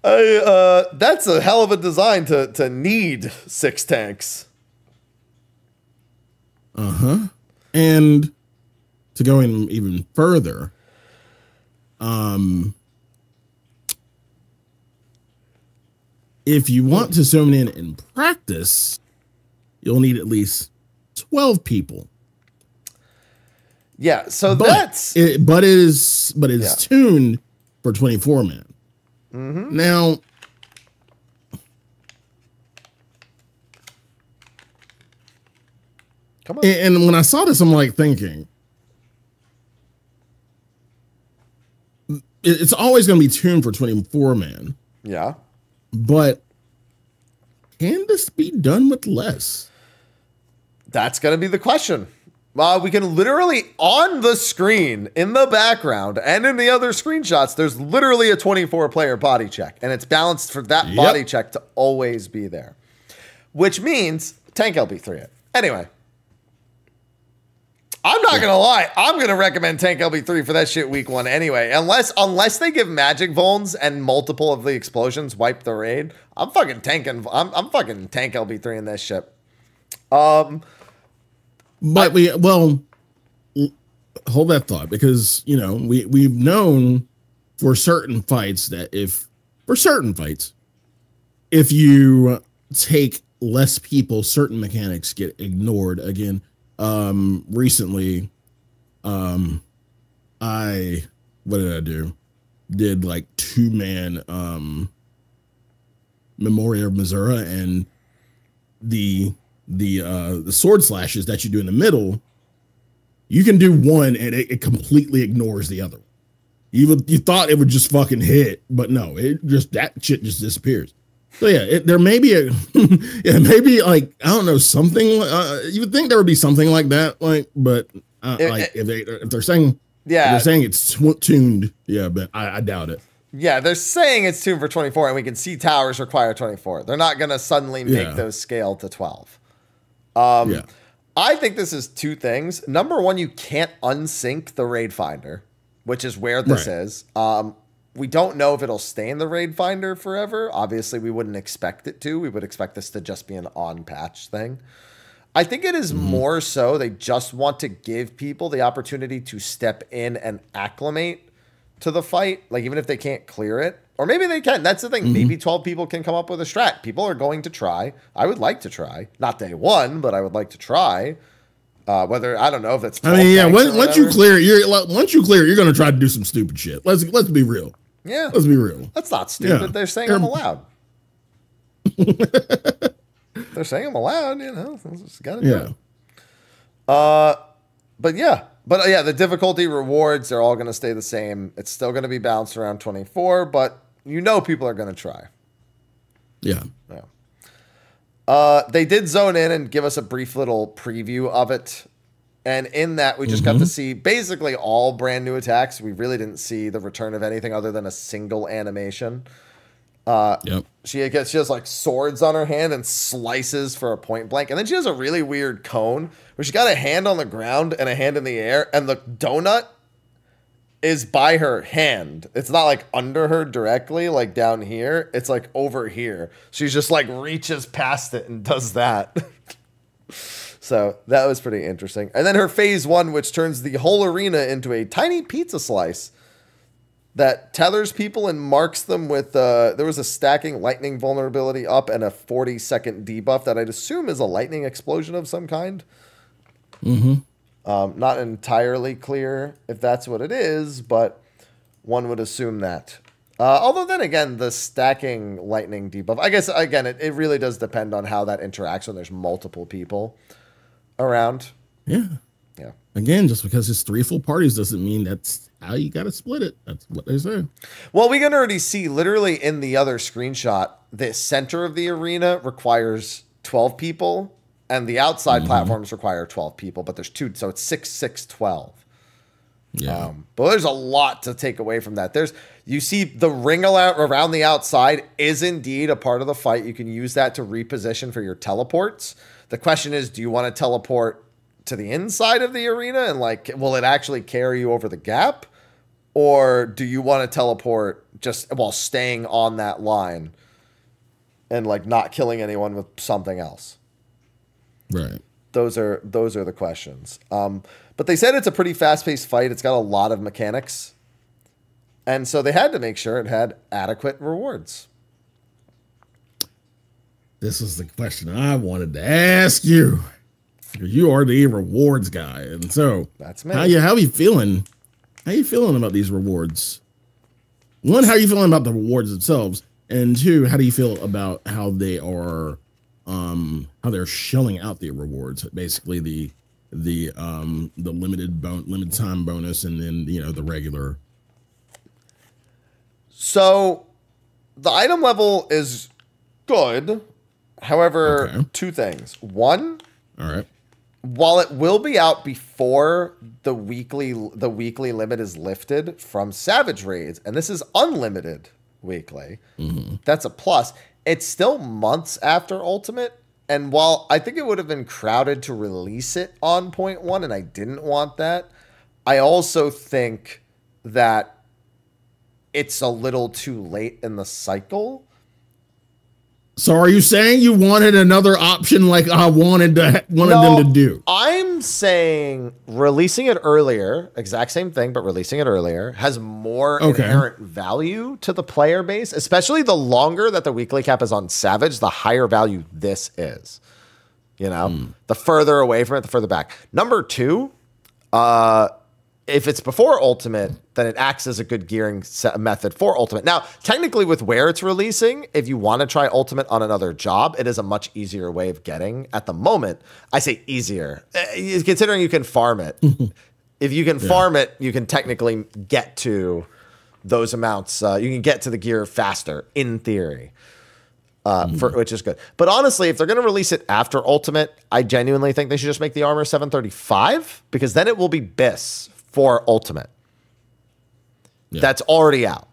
That's a hell of a design to need 6 tanks. And to go in even further, if you want to zone in practice, you'll need at least 12 people. Yeah, so it is tuned for 24 man. Now, come on. And when I saw this, I'm like thinking, it's always going to be tuned for 24 man. Yeah. But can this be done with less? That's going to be the question. We can literally, on the screen, in the background, and in the other screenshots, there's literally a 24-player body check. And it's balanced for that body check to always be there. Which means tank LB3 it. Anyway. I'm not going to lie. I'm going to recommend tank LB3 for that shit week 1 anyway. Unless they give magic vulns and multiple of the explosions wipe the raid, I'm fucking tanking. I'm fucking tank LB3 in this shit. But hold that thought, because we've known for certain fights that if you take less people, certain mechanics get ignored. Again, recently, what did I do? Did like 2-man Memoria of Missouri, and the sword slashes that you do in the middle, you can do one and it completely ignores the other. You thought it would just fucking hit, but no, that shit just disappears. So yeah, there may be maybe like, I don't know, something. You would think there would be something like that, but if they're saying it's tuned, but I doubt it. Yeah, they're saying it's tuned for 24, and we can see towers require 24. They're not going to suddenly make those scale to 12. I think this is 2 things. Number 1, you can't unsync the raid finder, which is where this is. We don't know if it'll stay in the raid finder forever. Obviously, we wouldn't expect it to. We would expect this to just be an on-patch thing. I think it is more so they just want to give people the opportunity to step in and acclimate to the fight, like even if they can't clear it. Or maybe they can. That's the thing. Maybe 12 people can come up with a strat. People are going to try. I would like to try. Not day 1, but I would like to try. Whether, I don't know if that's. Once you clear, you're going to try to do some stupid shit. Let's be real. Yeah. Let's be real. That's not stupid. Yeah. They're saying I'm allowed. They're saying I'm allowed, Just got to do it. But the difficulty rewards are all going to stay the same. It's still going to be balanced around 24, but people are going to try. Yeah. They did zone in and give us a brief little preview of it. And in that, we just got to see basically all brand new attacks. We really didn't see the return of anything other than a single animation. She has like swords on her hand and slices for a point blank. And then she has a really weird cone where she's got a hand on the ground and a hand in the air. And the donut is by her hand. It's not like under her directly, like down here. It's like over here. She's just like reaches past it and does that. So that was pretty interesting. And then her phase 1, which turns the whole arena into a tiny pizza slice that tethers people and marks them with, there was a stacking lightning vulnerability up and a 40-second debuff that I'd assume is a lightning explosion of some kind. Not entirely clear if that's what it is, but one would assume that. Although then again, the stacking lightning debuff, I guess, again, it really does depend on how that interacts when there's multiple people around. Yeah. Yeah. Again, just because it's 3 full parties doesn't mean that's how you got to split it. That's what they say. Well, we can already see literally in the other screenshot, the center of the arena requires 12 people and the outside platforms require 12 people, but there's 2. So it's 6, 6, 12. Yeah. But there's a lot to take away from that. You see the ring around the outside is indeed a part of the fight. You can use that to reposition for your teleports. The question is, do you want to teleport to the inside of the arena and like, will it actually carry you over the gap? Or do you want to teleport just while staying on that line and like not killing anyone with something else? Right. Those are the questions. But they said it's a pretty fast-paced fight. It's got a lot of mechanics. And so they had to make sure it had adequate rewards. This is the question I wanted to ask you. You are the rewards guy. And so That's me. How you feeling? How you feeling about these rewards? 1, how are you feeling about the rewards themselves? And 2, how do you feel about how they are how they're shelling out the rewards? Basically the limited time bonus and then the regular. So the item level is good. However, 2 things. 1, all right, while it will be out before the weekly limit is lifted from Savage Raids, and this is unlimited weekly, that's a plus. It's still months after Ultimate. And while I think it would have been crowded to release it on 0.1, and I didn't want that, I also think that it's a little too late in the cycle. So are you saying you wanted another option like I wanted them to do? I'm saying releasing it earlier, exact same thing, but releasing it earlier has more inherent value to the player base, especially the longer that the weekly cap is on Savage, the higher value this is. The further away from it, the further back. Number 2, if it's before Ultimate, then it acts as a good gearing method for Ultimate. Now, technically with where it's releasing, if you want to try Ultimate on another job, it is a much easier way of getting at the moment. I say easier, considering you can farm it. If you can farm it, you can technically get to those amounts. You can get to the gear faster, in theory, which is good. But honestly, if they're going to release it after Ultimate, I genuinely think they should just make the armor 735, because then it will be BIS for Ultimate. That's already out.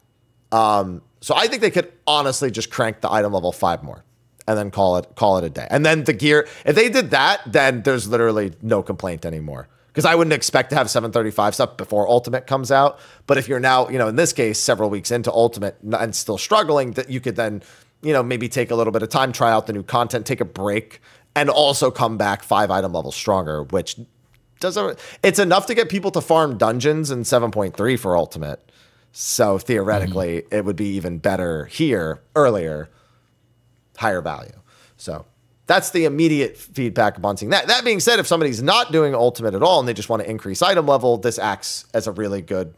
So I think they could honestly just crank the item level 5 more and then call it a day. And then the gear, if they did that, then there's literally no complaint anymore. Because I wouldn't expect to have 735 stuff before Ultimate comes out. But if you're now, in this case, several weeks into Ultimate and still struggling, that you could then, maybe take a little bit of time, try out the new content, take a break, and also come back 5 item levels stronger, which it's enough to get people to farm dungeons in 7.3 for Ultimate. So theoretically, it would be even better here, earlier, higher value. So that's the immediate feedback upon seeing that. That being said, if somebody's not doing Ultimate at all and they just want to increase item level, this acts as a really good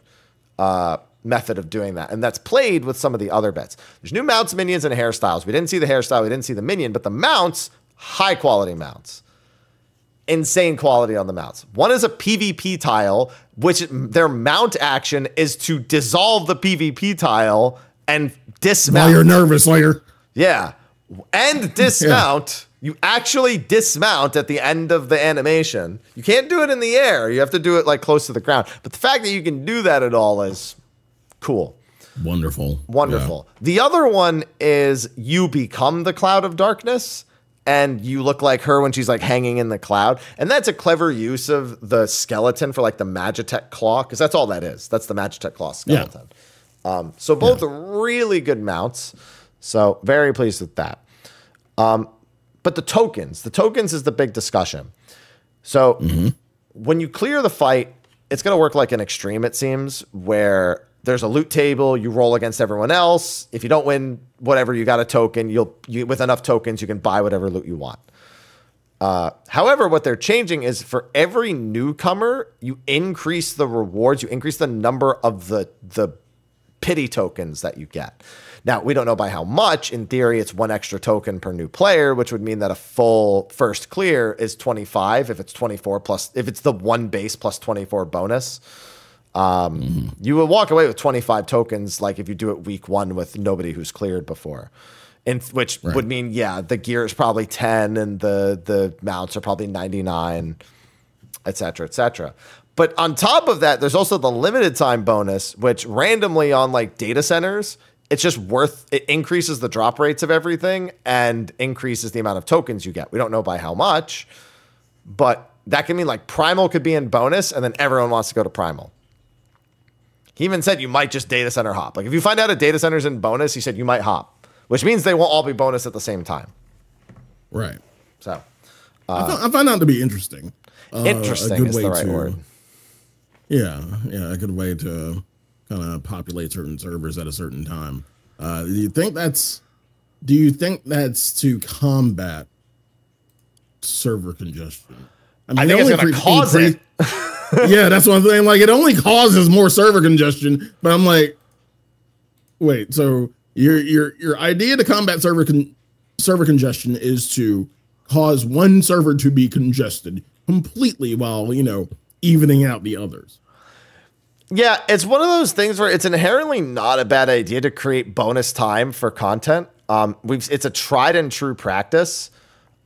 method of doing that. And that's played with some of the other bets. There's new mounts, minions, and hairstyles. We didn't see the hairstyle, we didn't see the minion, but the mounts, high quality mounts. Insane quality on the mounts. One is a PvP tile, which their mount action is to dissolve the PvP tile and dismount. While you're nervous later. Yeah. And dismount. You actually dismount at the end of the animation. You can't do it in the air. You have to do it like close to the ground. But the fact that you can do that at all is cool. Wonderful. Wonderful. Yeah. The other one is you become the cloud of darkness. And you look like her when she's like hanging in the cloud. And that's a clever use of the skeleton for like the Magitech claw, because that's all that is. That's the Magitech claw skeleton. Yeah. So both really good mounts. So very pleased with that. But the tokens is the big discussion. So when you clear the fight, it's going to work like an extreme, it seems, where there's a loot table, you roll against everyone else. If you don't win whatever, you got a token. You with enough tokens, you can buy whatever loot you want. However, what they're changing is for every newcomer, you increase the rewards, you increase the number of the pity tokens that you get. Now, we don't know by how much. In theory, it's 1 extra token per new player, which would mean that a full first clear is 25 if it's 24 plus, if it's the 1 base plus 24 bonus. You would walk away with 25 tokens, like if you do it week 1 with nobody who's cleared before. Which would mean, yeah, the gear is probably 10 and the mounts are probably 99, et cetera, et cetera. But on top of that, there's also the limited time bonus, which randomly on like data centers, it's just it increases the drop rates of everything and increases the amount of tokens you get. We don't know by how much, but that can mean like Primal could be in bonus and then everyone wants to go to Primal. He even said you might just data center hop. Like if you find out a data center's in bonus, he said you might hop, which means they won't all be bonus at the same time. Right. So I find that to be interesting. Interesting is the right word. Yeah, a good way to kind of populate certain servers at a certain time. Do you think that's to combat server congestion? I think it's going to cause it. Yeah, that's what I'm saying. Like, it only causes more server congestion, but I'm like, wait. So your idea to combat server congestion is to cause one server to be congested completely while evening out the others. Yeah, it's one of those things where it's inherently not a bad idea to create bonus time for content. It's a tried and true practice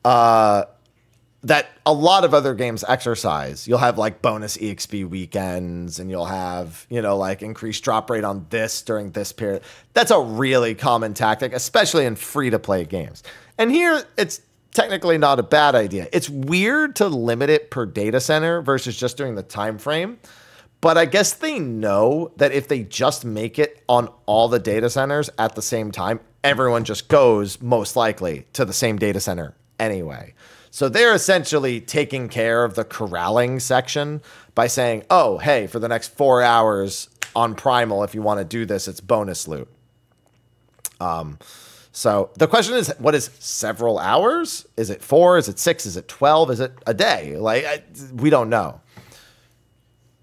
that a lot of other games exercise. You'll have like bonus EXP weekends, and you'll have, like increased drop rate on this during this period. That's a really common tactic, especially in free-to-play games. And here, it's technically not a bad idea. It's weird to limit it per data center versus just during the time frame. But I guess they know that if they just make it on all the data centers at the same time, everyone just goes most likely to the same data center anyway. So they're essentially taking care of the corralling section by saying, oh, hey, for the next 4 hours on Primal, if you want to do this, it's bonus loot. So the question is, what is several hours? Is it 4? Is it 6? Is it 12? Is it a day? We don't know.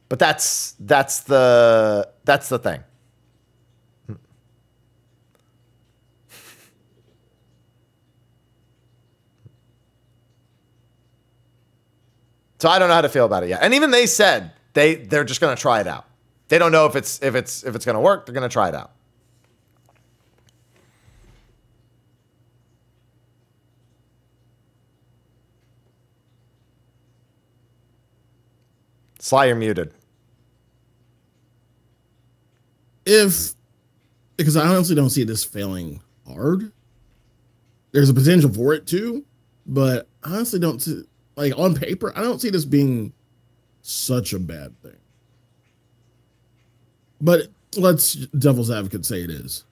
But that's the thing. So I don't know how to feel about it yet. And even they said they're just going to try it out. They don't know if it's going to work. They're going to try it out. Sly, you're muted. Because I honestly don't see this failing hard. There's a potential for it too, but I honestly don't see, like on paper, I don't see this being such a bad thing. But let's devil's advocate say it is.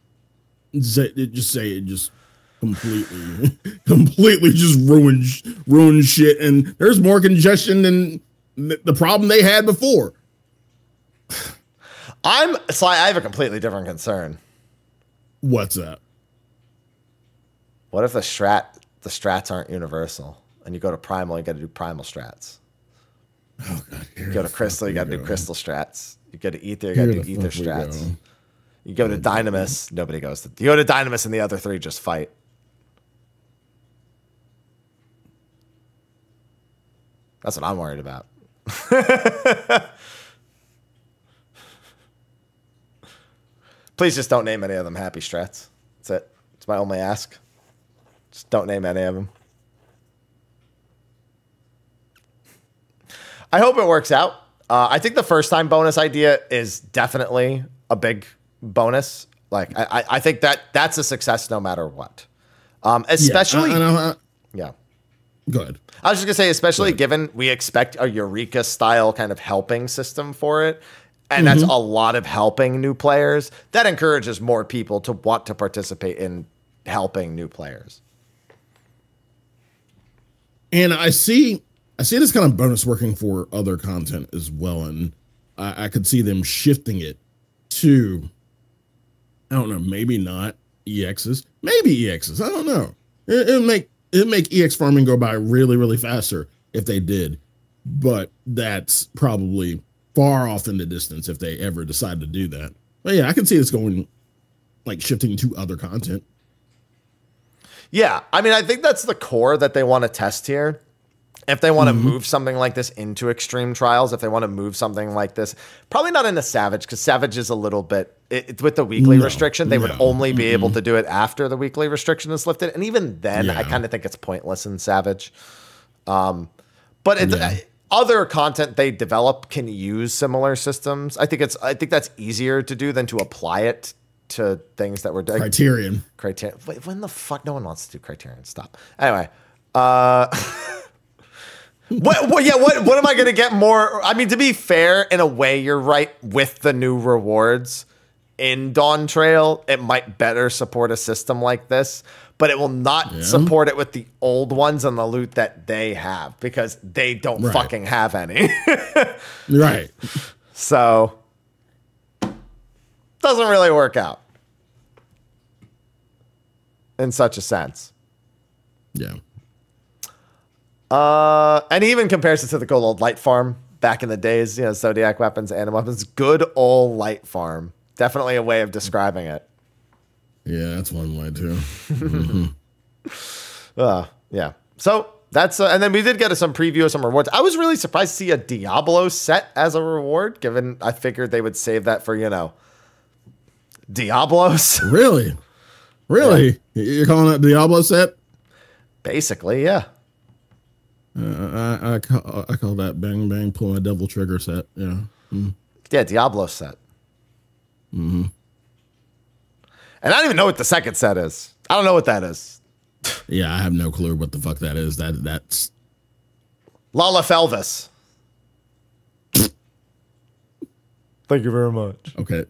Just say it just completely just ruins shit, and there's more congestion than the problem they had before. Sly, I have a completely different concern. What's that? What if the strats aren't universal, and you go to Primal, you got to do Primal strats? Oh God! You go to Crystal, you got to do Crystal strats. You go to Ether, you got to do Ether strats. You go to Dynamis, nobody goes to. You go to Dynamis, and the other 3 just fight. That's what I'm worried about. Please just don't name any of them Happy strats. That's it. It's my only ask. Just don't name any of them. I hope it works out. I think the first time bonus idea is definitely a big bonus. Like I think that's a success no matter what. Especially yeah. Go ahead. I was just gonna say, especially given we expect a Eureka style kind of helping system for it, and that's a lot of helping new players. That encourages more people to want to participate in helping new players. And I see this kind of bonus working for other content as well, and I could see them shifting it to, I don't know, maybe not EXs, maybe EXs. I don't know. It'll it'd make EX farming go by really, really faster if they did. But that's probably far off in the distance if they ever decide to do that. But yeah, I can see this going, like, shifting to other content. Yeah, I mean, I think that's the core that they want to test here. If they want to move something like this into extreme trials, if they want to move something like this, probably not into Savage, because Savage is a little bit, with the weekly restriction, they would only be able to do it after the weekly restriction is lifted. And even then, I kind of think it's pointless in Savage. But other content they develop can use similar systems. I think that's easier to do than to apply it to things that were Criterion. Wait, when the fuck? No one wants to do Criterion. Stop. Anyway, what am I going to get more? I mean, to be fair, in a way, you're right. With the new rewards in Dawn Trail, it might better support a system like this, but it will not support it with the old ones and the loot that they have, because they don't fucking have any. Right. So, doesn't really work out in such a sense. Yeah. And he even compares it to the good old light farm back in the days, you know, Zodiac weapons, Anim weapons, good old light farm. Definitely a way of describing it. Yeah, that's one way too. Yeah. So that's, and then we did get some preview of some rewards. I was really surprised to see a Diablo set as a reward, given I figured they would save that for, you know, Diablos. Really? Yeah. You're calling that Diablo set? Basically, yeah. I call that bang bang pull my devil trigger set. Yeah. Yeah, Diablo set. And I don't even know what the second set is. I don't know what that is. Yeah, I have no clue what the fuck that is. That's Lala Felvis. Thank you very much. Okay.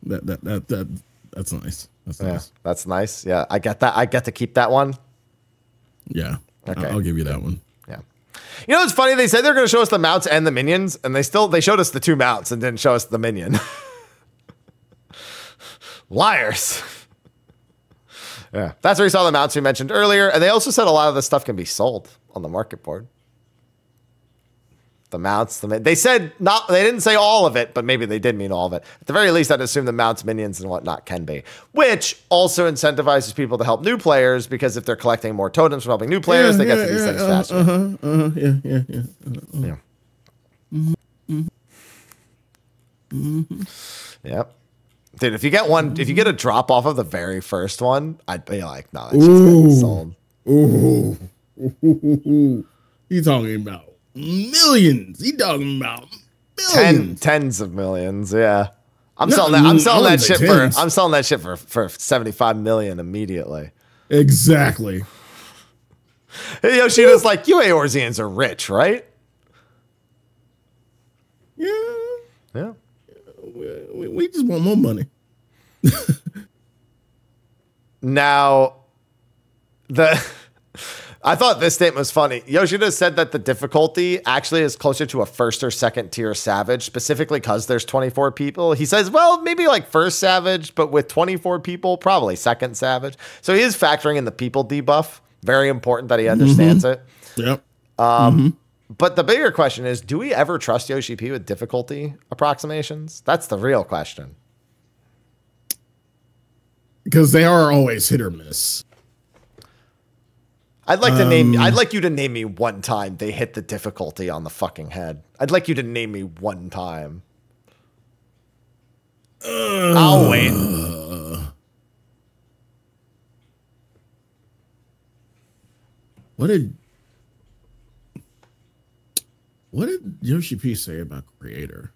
That's nice. That's nice. That's nice. Yeah, I get that. I get to keep that one. Yeah. Okay. I'll give you that one. Yeah. You know, it's funny. They said they're going to show us the mounts and the minions, and they showed us the 2 mounts and didn't show us the minion. Liars. Yeah. That's where we saw the mounts we mentioned earlier. And they also said a lot of this stuff can be sold on the market board. The mounts, they said not, they didn't say all of it, but maybe they did mean all of it. At the very least, I'd assume the mounts, minions, and whatnot can be, which also incentivizes people to help new players, because if they're collecting more totems from helping new players, they get to these things faster. Yep. Dude, if you get a drop off of the very first one, I'd be like, no, that's just gonna be sold. He's talking about millions. He's talking about millions. Tens of millions, yeah. I'm selling that shit for 75 million immediately. Exactly. Hey, Yoshida's like, you Eorzeans are rich, right? Yeah. Yeah. We just want more money. Now, I thought this statement was funny. Yoshida said that the difficulty actually is closer to a first or second tier Savage, specifically because there's 24 people. He says, well, maybe like first Savage, but with 24 people, probably second Savage. So he is factoring in the people debuff. Very important that he understands it. Yep. But the bigger question is, do we ever trust Yoshi P with difficulty approximations? That's the real question. Because they are always hit or miss. I'd like you to name me one time they hit the difficulty on the fucking head. I'd like you to name me one time. I'll wait. What did Yoshi P say about Creator?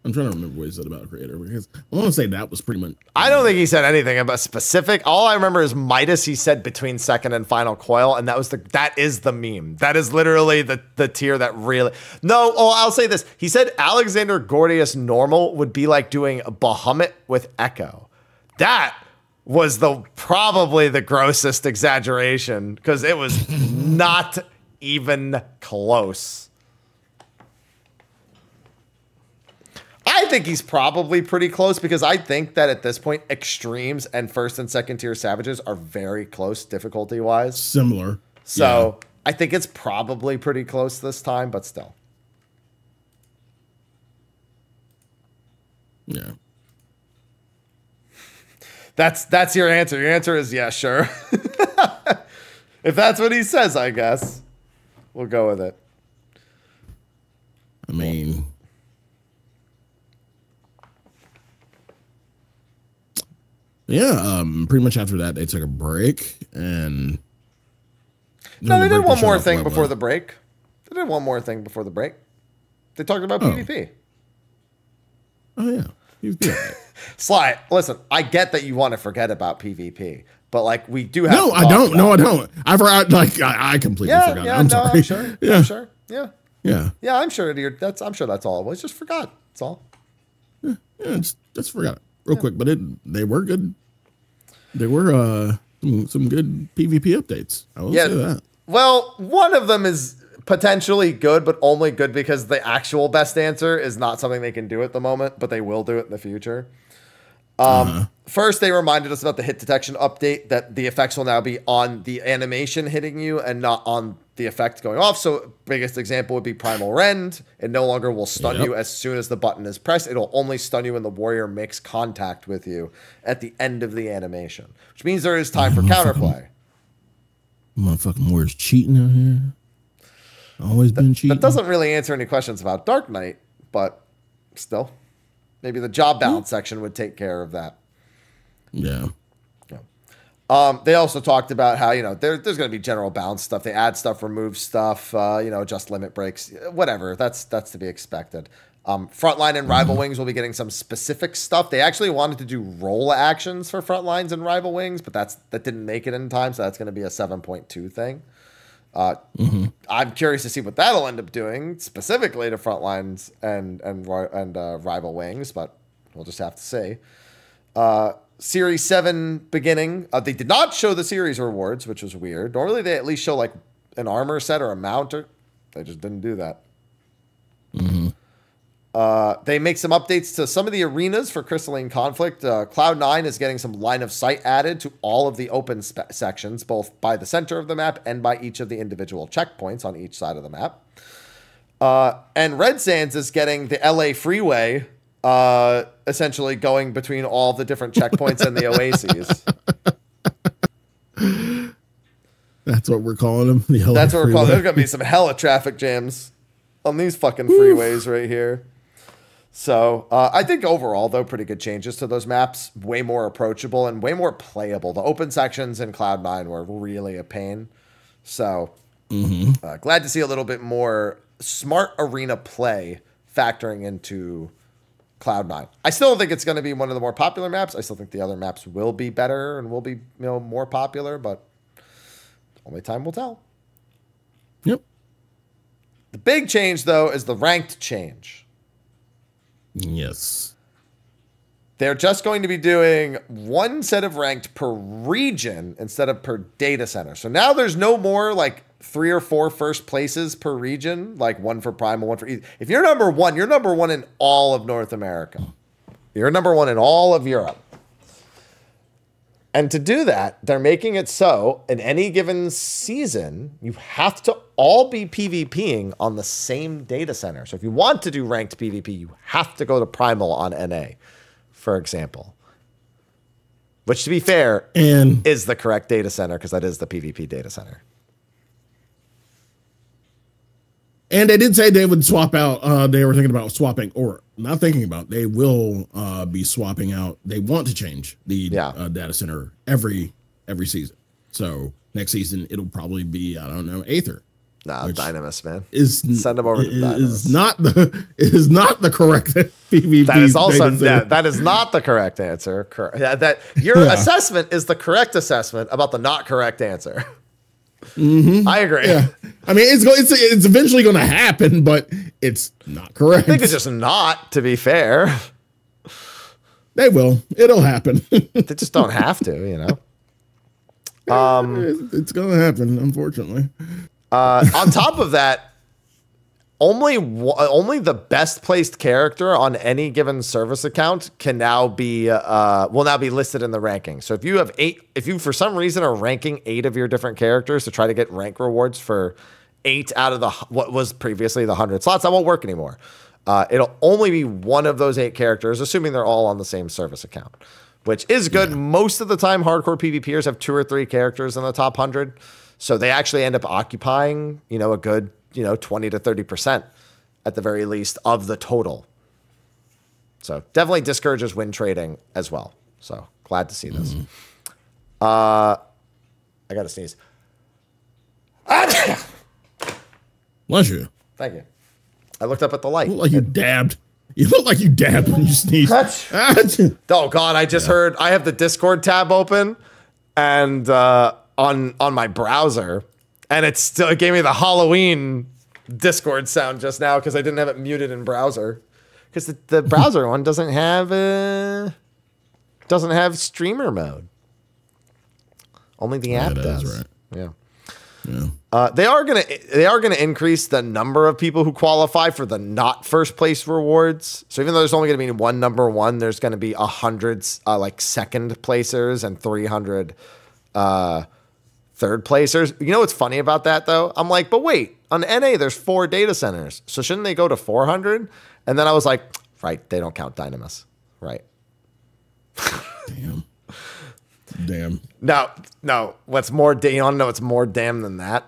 I'm trying to remember what he said about Creator, because I want to say that was pretty much. I don't think he said anything about specific. All I remember is Midas. He said between second and final coil, and that is the meme. That is literally the tier that really. No, I'll say this. He said Alexander Gordius normal would be like doing Bahamut with Echo. That was probably the grossest exaggeration, because it was not even close. I think he's probably pretty close, because I think that at this point, extremes and first and second tier Savages are very close difficulty wise. Similar. So I think it's probably pretty close this time, but still. Yeah. That's your answer. Your answer is yeah, sure. If that's what he says, I guess we'll go with it. I mean, yeah, pretty much after that, they took a break and. No, they did one more thing before the break. They did one more thing before the break. They talked about PvP. Oh, yeah. PvP. Sly, listen, I get that you want to forget about PvP, but like we do have. No, I don't. No, I don't. I forgot. Like I completely forgot. Yeah, I'm sorry. I'm sure. Yeah. I'm sure. Yeah. Yeah. Yeah, I'm sure. I'm sure that's all it was. Just forgot. That's all. Yeah, just forgot it real quick. But they were good. They were some good PvP updates. I will say that. Well, one of them is potentially good, but only good because the actual best answer is not something they can do at the moment, but they will do it in the future. First, they reminded us about the hit detection update, that the effects will now be on the animation hitting you and not on the effect going off. So biggest example would be Primal Rend. It no longer will stun you as soon as the button is pressed. It'll only stun you when the warrior makes contact with you at the end of the animation, which means there is time for counterplay. Motherfucking warriors cheating out here. Always been cheating. That doesn't really answer any questions about Dark Knight, but still. Maybe the job balance section would take care of that. Yeah. They also talked about how, there's going to be general balance stuff. They add stuff, remove stuff, adjust limit breaks, whatever. That's to be expected. Frontline and Rival Wings will be getting some specific stuff. They actually wanted to do roll actions for Frontlines and Rival Wings, but that didn't make it in time, so that's going to be a 7.2 thing. I'm curious to see what that'll end up doing specifically to Frontlines and Rival Wings, but we'll just have to see. Series 7 beginning. They did not show the series rewards, which was weird. Normally they at least show like an armor set or a mount. They just didn't do that. They make some updates to some of the arenas for Crystalline Conflict. Cloud9 is getting some line of sight added to all of the open sections, both by the center of the map and by each of the individual checkpoints on each side of the map. And Red Sands is getting the LA freeway, essentially going between all the different checkpoints and the oases. That's what we're calling them. That's what we're calling them. There's going to be some hella traffic jams on these fucking freeways right here. So I think overall, though, pretty good changes to those maps. Way more approachable and way more playable. The open sections in Cloud9 were really a pain. So glad to see a little bit more smart arena play factoring into Cloud9. I still think it's going to be one of the more popular maps. I still think the other maps will be better and will be more popular, but only time will tell. Yep. The big change, though, is the ranked change. Yes. They're just going to be doing one set of ranked per region instead of per data center. So now there's no more like 3 or 4 first places per region, like one for Primal, one for East. If you're number one in all of North America. You're number one in all of Europe. And to do that, they're making it so in any given season, you have to all be PvPing on the same data center. So if you want to do ranked PvP, you have to go to Primal on NA, for example. Which, to be fair, is the correct data center because that is the PvP data center. And they did say they would swap out. They were thinking about swapping, or not thinking about. They will be swapping out. They want to change the data center every season. So next season it'll probably be, I don't know, Aether. Nah, Dynamis, man. Send them over to Dynamis. Is not the correct PvP. That is also that is not the correct answer. That your assessment is the correct assessment about the not correct answer. I agree. Yeah. I mean, it's eventually going to happen, but it's not correct. I think it's just not, to be fair. They will. It'll happen. They just don't have to, It's going to happen, unfortunately. On top of that, only the best placed character on any given service account can now be will now be listed in the ranking. So if you have 8, if you for some reason are ranking 8 of your different characters to try to get rank rewards for 8 out of the what was previously the 100 slots, that won't work anymore. It'll only be one of those 8 characters, assuming they're all on the same service account, which is good. Yeah. Most of the time, hardcore PvPers have 2 or 3 characters in the top 100, so they actually end up occupying, a good, 20 to 30% at the very least of the total. So definitely discourages win trading as well. So glad to see this. I got to sneeze. Bless you. Thank you. I looked up at the light. You look like you dabbed. You look like you dabbed when you sneezed. Oh God! I just heard. I have the Discord tab open, and on my browser, and it gave me the Halloween Discord sound just now because I didn't have it muted in browser. Because the browser one doesn't have streamer mode. Only the app does. Right. Yeah. Yeah. They are gonna increase the number of people who qualify for the not first place rewards. So even though there's only gonna be one number 1, there's gonna be 100 like second placers and 300 third placers. You know what's funny about that though? I'm like, but wait, on NA there's 4 data centers, so shouldn't they go to 400? And then I was like, right, they don't count Dynamis, right? Damn. No. What's more? You want to know what's more damn than that?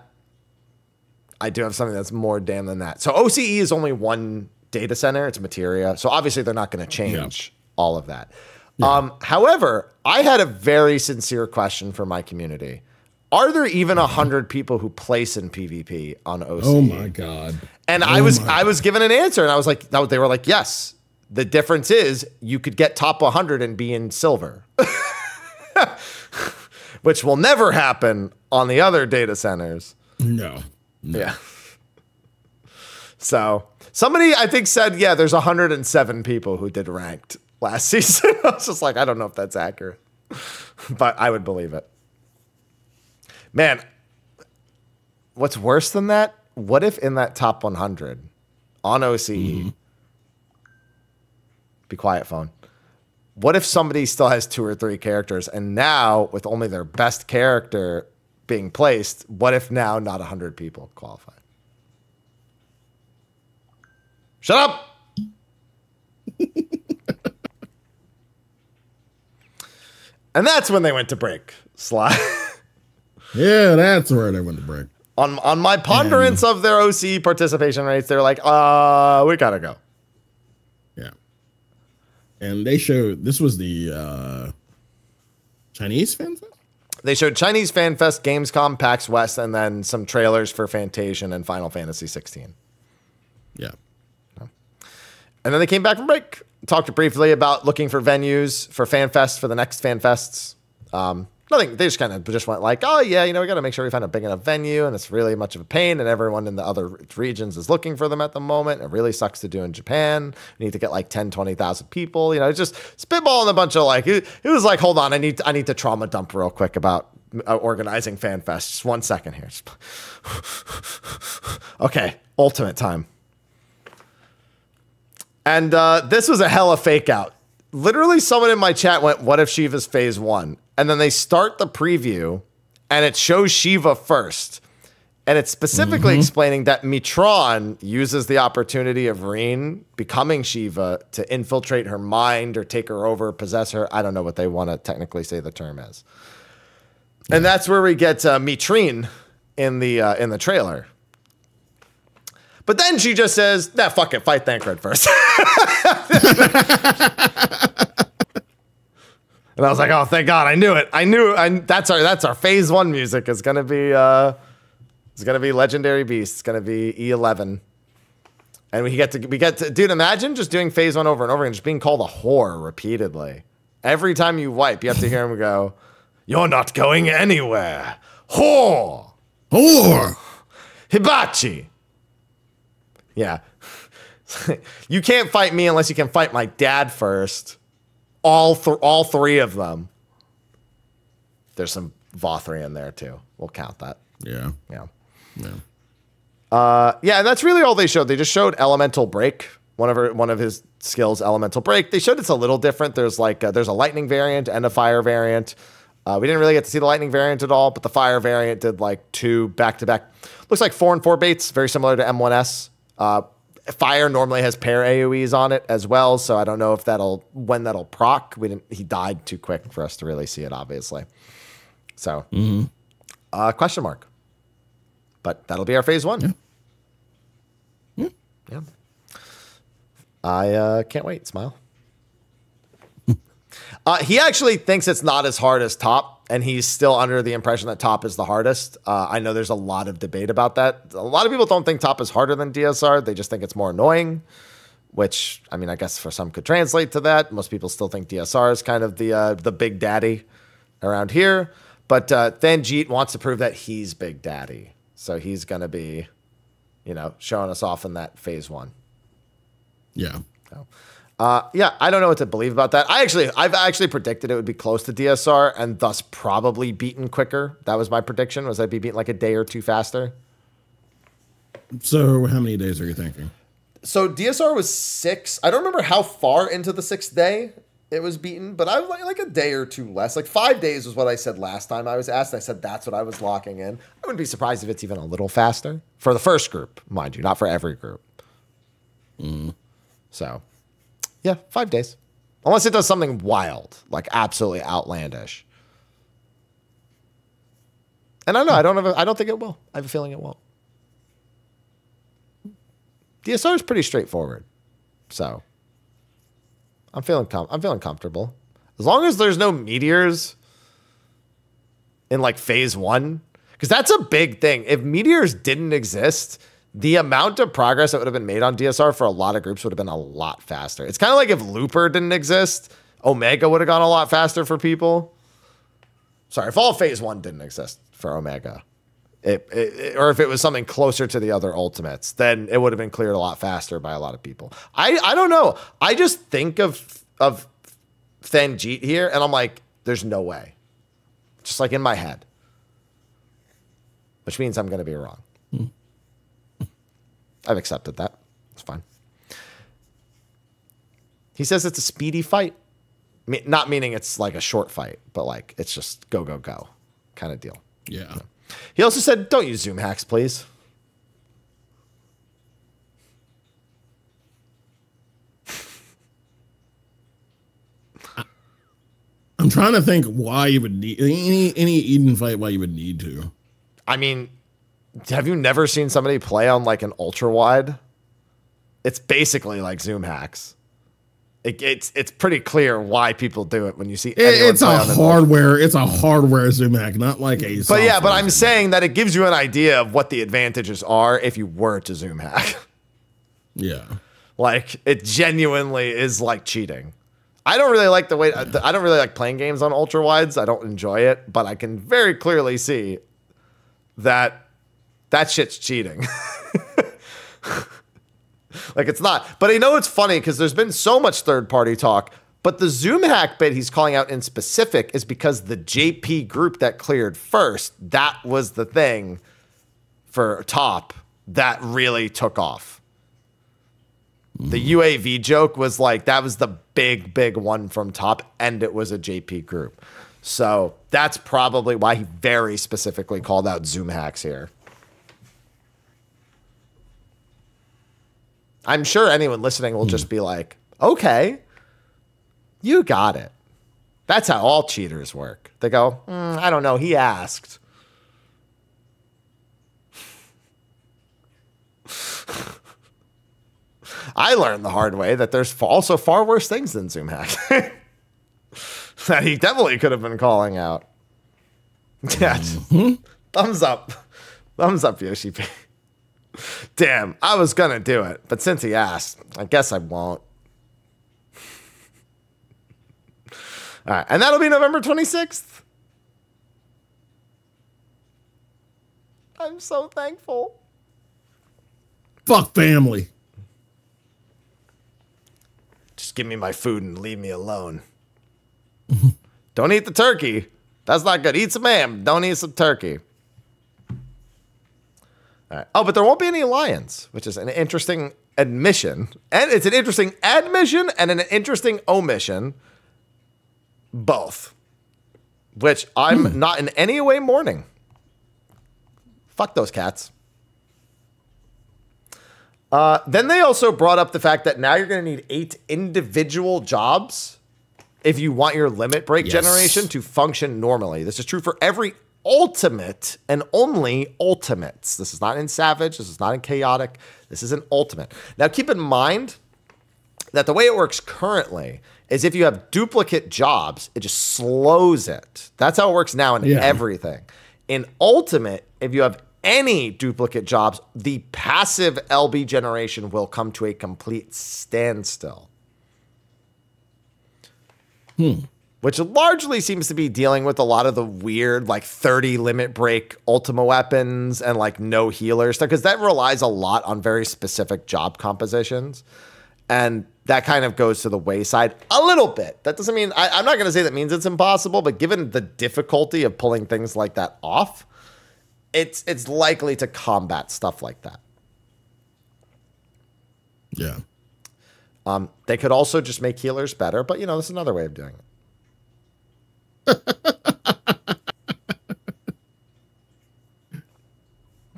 I do have something that's more damn than that. So OCE is only 1 data center. It's Materia. So obviously they're not going to change all of that. Yeah. However, I had a very sincere question for my community. Are there even 100 people who place in PvP on OCE? Oh my God. And I was given an answer, and I was like, they were like, yes. The difference is you could get top 100 and be in silver. Which will never happen on the other data centers. No. Yeah. So somebody I think said, yeah, there's 107 people who did ranked last season. I was just like, I don't know if that's accurate, but I would believe it. Man, what's worse than that? What if in that top 100 on OCE, be quiet phone. What if somebody still has 2 or 3 characters, and now with only their best character being placed, what if now not 100 people qualify? Shut up! And that's when they went to break, Sly. Yeah, that's where they went to break. On my ponderance of their OC participation rates, they're like, we gotta go. Yeah. And they showed, this was the Chinese Fan Fest? They showed Chinese Fan Fest, Gamescom, PAX West, and then some trailers for Fantasian and Final Fantasy 16. Yeah. And then they came back from break. Talked briefly about looking for venues for Fan Fest for the next Fan Fests. Nothing. They just kind of went like, oh yeah, we got to make sure we find a big enough venue, and it's really much of a pain, and everyone in the other regions is looking for them at the moment. It really sucks to do in Japan. We need to get like 10, 20,000 people. It's just spitballing a bunch of like. It was like, hold on, I need to trauma dump real quick about organizing Fan Fest. Just 1 second here. Okay, ultimate time. And this was a hella fake out. Literally, someone in my chat went, "What if Shiva's phase 1?" And then they start the preview, and it shows Shiva first. And it's specifically explaining that Mitron uses the opportunity of Reen becoming Shiva to infiltrate her mind or take her over, possess her. I don't know what they want to technically say the term is. And that's where we get Mitrine in the trailer. But then she just says, "Nah, fuck it, fight Thancred first." And I was like, "Oh, thank God! I knew it. I knew it. That's our phase 1 music. It's gonna be Legendary Beast. It's gonna be E11." And we get to, dude. Imagine just doing phase 1 over and over and just being called a whore repeatedly. Every time you wipe, you have to hear him go, "You're not going anywhere, whore, whore, hibachi." Yeah, you can't fight me unless you can fight my dad first. All 3 of them. There's some Vothri in there too. We'll count that. Yeah. Yeah. Yeah. Yeah, and that's really all they showed. They just showed Elemental Break, one of his skills, Elemental Break. They showed it's a little different. There's like there's a lightning variant and a fire variant. We didn't really get to see the lightning variant at all, but the fire variant did like 2 back-to-back. Looks like 4 and 4 baits, very similar to M1S. Fire normally has pair AoEs on it as well, so I don't know if when that'll proc. He died too quick for us to really see it, obviously. So, question mark. But that'll be our phase 1. Yeah. I can't wait. Smile. He actually thinks it's not as hard as top, and he's still under the impression that top is the hardest. I know there's a lot of debate about that. A lot of people don't think top is harder than DSR. They just think it's more annoying, which, I mean, I guess for some could translate to that. Most people still think DSR is kind of the big daddy around here. But Thanjeet wants to prove that he's big daddy. So he's going to be, showing us off in that phase 1. Yeah. So, yeah, I don't know what to believe about that. I've actually predicted it would be close to DSR and thus probably beaten quicker. That was my prediction, was I'd be beaten like a day or 2 faster. So how many days are you thinking? So DSR was 6. I don't remember how far into the 6th day it was beaten, but I was like a day or 2 less. Like 5 days was what I said last time I was asked. I said that's what I was locking in. I wouldn't be surprised if it's even a little faster for the first group, mind you, not for every group. So, yeah, 5 days. Unless it does something wild, like absolutely outlandish. And I don't know. I don't think it will. I have a feeling it won't. DSR is pretty straightforward, so I'm feeling comfortable. As long as there's no meteors in like phase 1, because that's a big thing. If meteors didn't exist, the amount of progress that would have been made on DSR for a lot of groups would have been a lot faster. It's kind of like if Looper didn't exist, Omega would have gone a lot faster for people. Sorry, if all phase 1 didn't exist for Omega, or if it was something closer to the other ultimates, then it would have been cleared a lot faster by a lot of people. I don't know. I just think of Thanjeet here, and I'm like, there's no way. Just like in my head. Which means I'm going to be wrong. I've accepted that. It's fine. He says it's a speedy fight. Not meaning it's like a short fight, but like it's just go, go, go kind of deal. Yeah. He also said, don't use Zoom hacks, please. I'm trying to think why you would need any Eden fight, why you would need to. I mean, have you never seen somebody play on like an ultra wide? It's basically like Zoom hacks. It's pretty clear why people do it when you see it's a hardware Zoom hack, not like a but yeah, but I'm saying that it gives you an idea of what the advantages are if you were to Zoom hack. Yeah. Like it genuinely is like cheating. I don't really like I don't really like playing games on ultra wides. I don't enjoy it, but I can very clearly see that shit's cheating. Like it's not. But I know it's funny because there's been so much third-party talk. But the Zoom hack bit he's calling out in specific is because the JP group that cleared first, that was the thing for top that really took off. The UAV joke was like, that was the big, big one from top, and it was a JP group. So that's probably why he very specifically called out Zoom hacks here. I'm sure anyone listening will just be like, okay, you got it. That's how all cheaters work. They go, I don't know, he asked. I learned the hard way that there's also far worse things than Zoom hack. That he definitely could have been calling out. Yeah. Thumbs up. Thumbs up, Yoshi P. Damn, I was going to do it. But since he asked, I guess I won't. All right. And that'll be November 26th. I'm so thankful. Fuck family. Just give me my food and leave me alone. Don't eat the turkey. That's not good. Eat some ham. Don't eat some turkey. All right. Oh, but there won't be any lions, which is an interesting admission. And it's an interesting admission and an interesting omission. Both. Which I'm not in any way mourning. Fuck those cats. Then they also brought up the fact that now you're going to need 8 individual jobs if you want your limit break generation to function normally. This is true for every ultimate and only ultimates. This is not in Savage. This is not in Chaotic. This is an ultimate. Now, keep in mind that the way it works currently is if you have duplicate jobs, it just slows it. That's how it works now in everything. In ultimate, if you have any duplicate jobs, the passive LB generation will come to a complete standstill. Which largely seems to be dealing with a lot of the weird, like 30 limit break Ultima weapons and like no healer stuff, because that relies a lot on very specific job compositions. And that kind of goes to the wayside a little bit. That doesn't mean, I'm not going to say that means it's impossible, but given the difficulty of pulling things like that off, it's likely to combat stuff like that. Yeah. They could also just make healers better, but, you know, this is another way of doing it.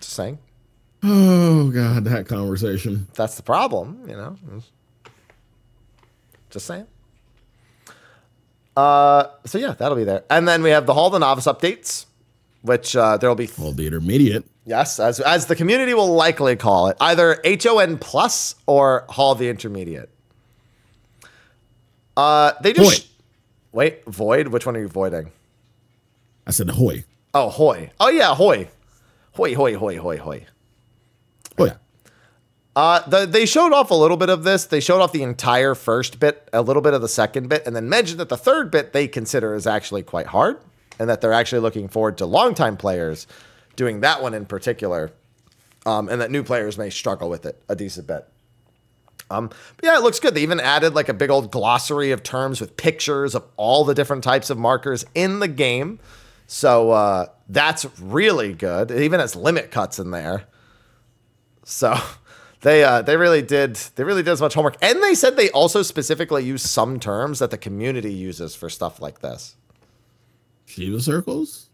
Just saying. Oh, God, that conversation. That's the problem, you know. Just saying. So, yeah, that'll be there. And then we have the Hall of the Novice updates, which there'll be... Hall of the Intermediate. Yes, as the community will likely call it. Either HON Plus or Hall of the Intermediate. They just... Void. Wait, Void? Which one are you voiding? I said Hoy. Oh, Hoy. Oh, yeah, Hoy. Hoy. Hoy. They showed off a little bit of this. They showed off the entire first bit, a little bit of the second bit, and then mentioned that the third bit they consider is actually quite hard, and that they're actually looking forward to longtime players doing that one in particular, and that new players may struggle with it a decent bit. But yeah, it looks good. They even added like a big old glossary of terms with pictures of all the different types of markers in the game. So that's really good. It even has limit cuts in there. So they really did as much homework. And they said they also specifically use some terms that the community uses for stuff like this. Shiva circles?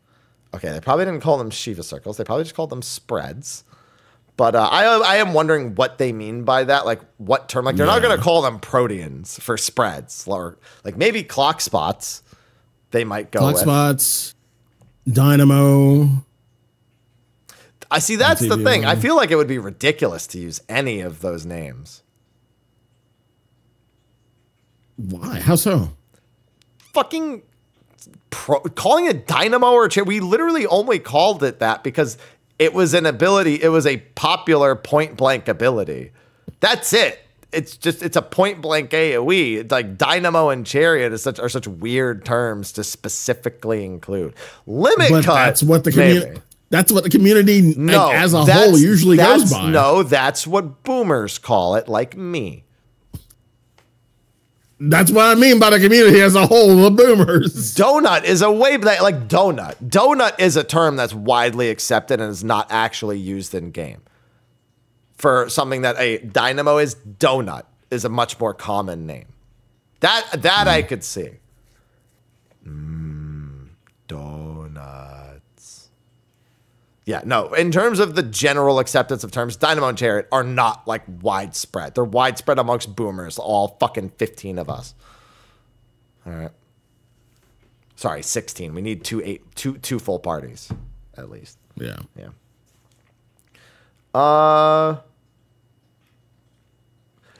Okay, they probably didn't call them Shiva circles. They probably just called them spreads. But I am wondering what they mean by that. Like, what term? Like, they're not going to call them proteans for spreads. Or, like, maybe clock spots they might go with. Clock spots, dynamo. I see, that's the thing. I feel like it would be ridiculous to use any of those names. Why? How so? Fucking calling it dynamo or we literally only called it that because it was an ability. It was a popular point blank ability. That's it. It's a point blank AoE. It's like dynamo and chariot are such weird terms to specifically include. Limit cut. That's what the community. That's what the community as a whole usually goes by. No, that's what boomers call it, like me. That's what I mean by the community as a whole, the boomers. Donut is a way that, like, donut. Donut is a term that's widely accepted and is not actually used in game. For something that a dynamo is, donut is a much more common name. That I could see. Donuts. Yeah, no, in terms of the general acceptance of terms, dynamo and chariot are not, like, widespread. They're widespread amongst boomers, all fucking 15 of us. All right. Sorry, 16. We need two full parties, at least. Yeah. Yeah.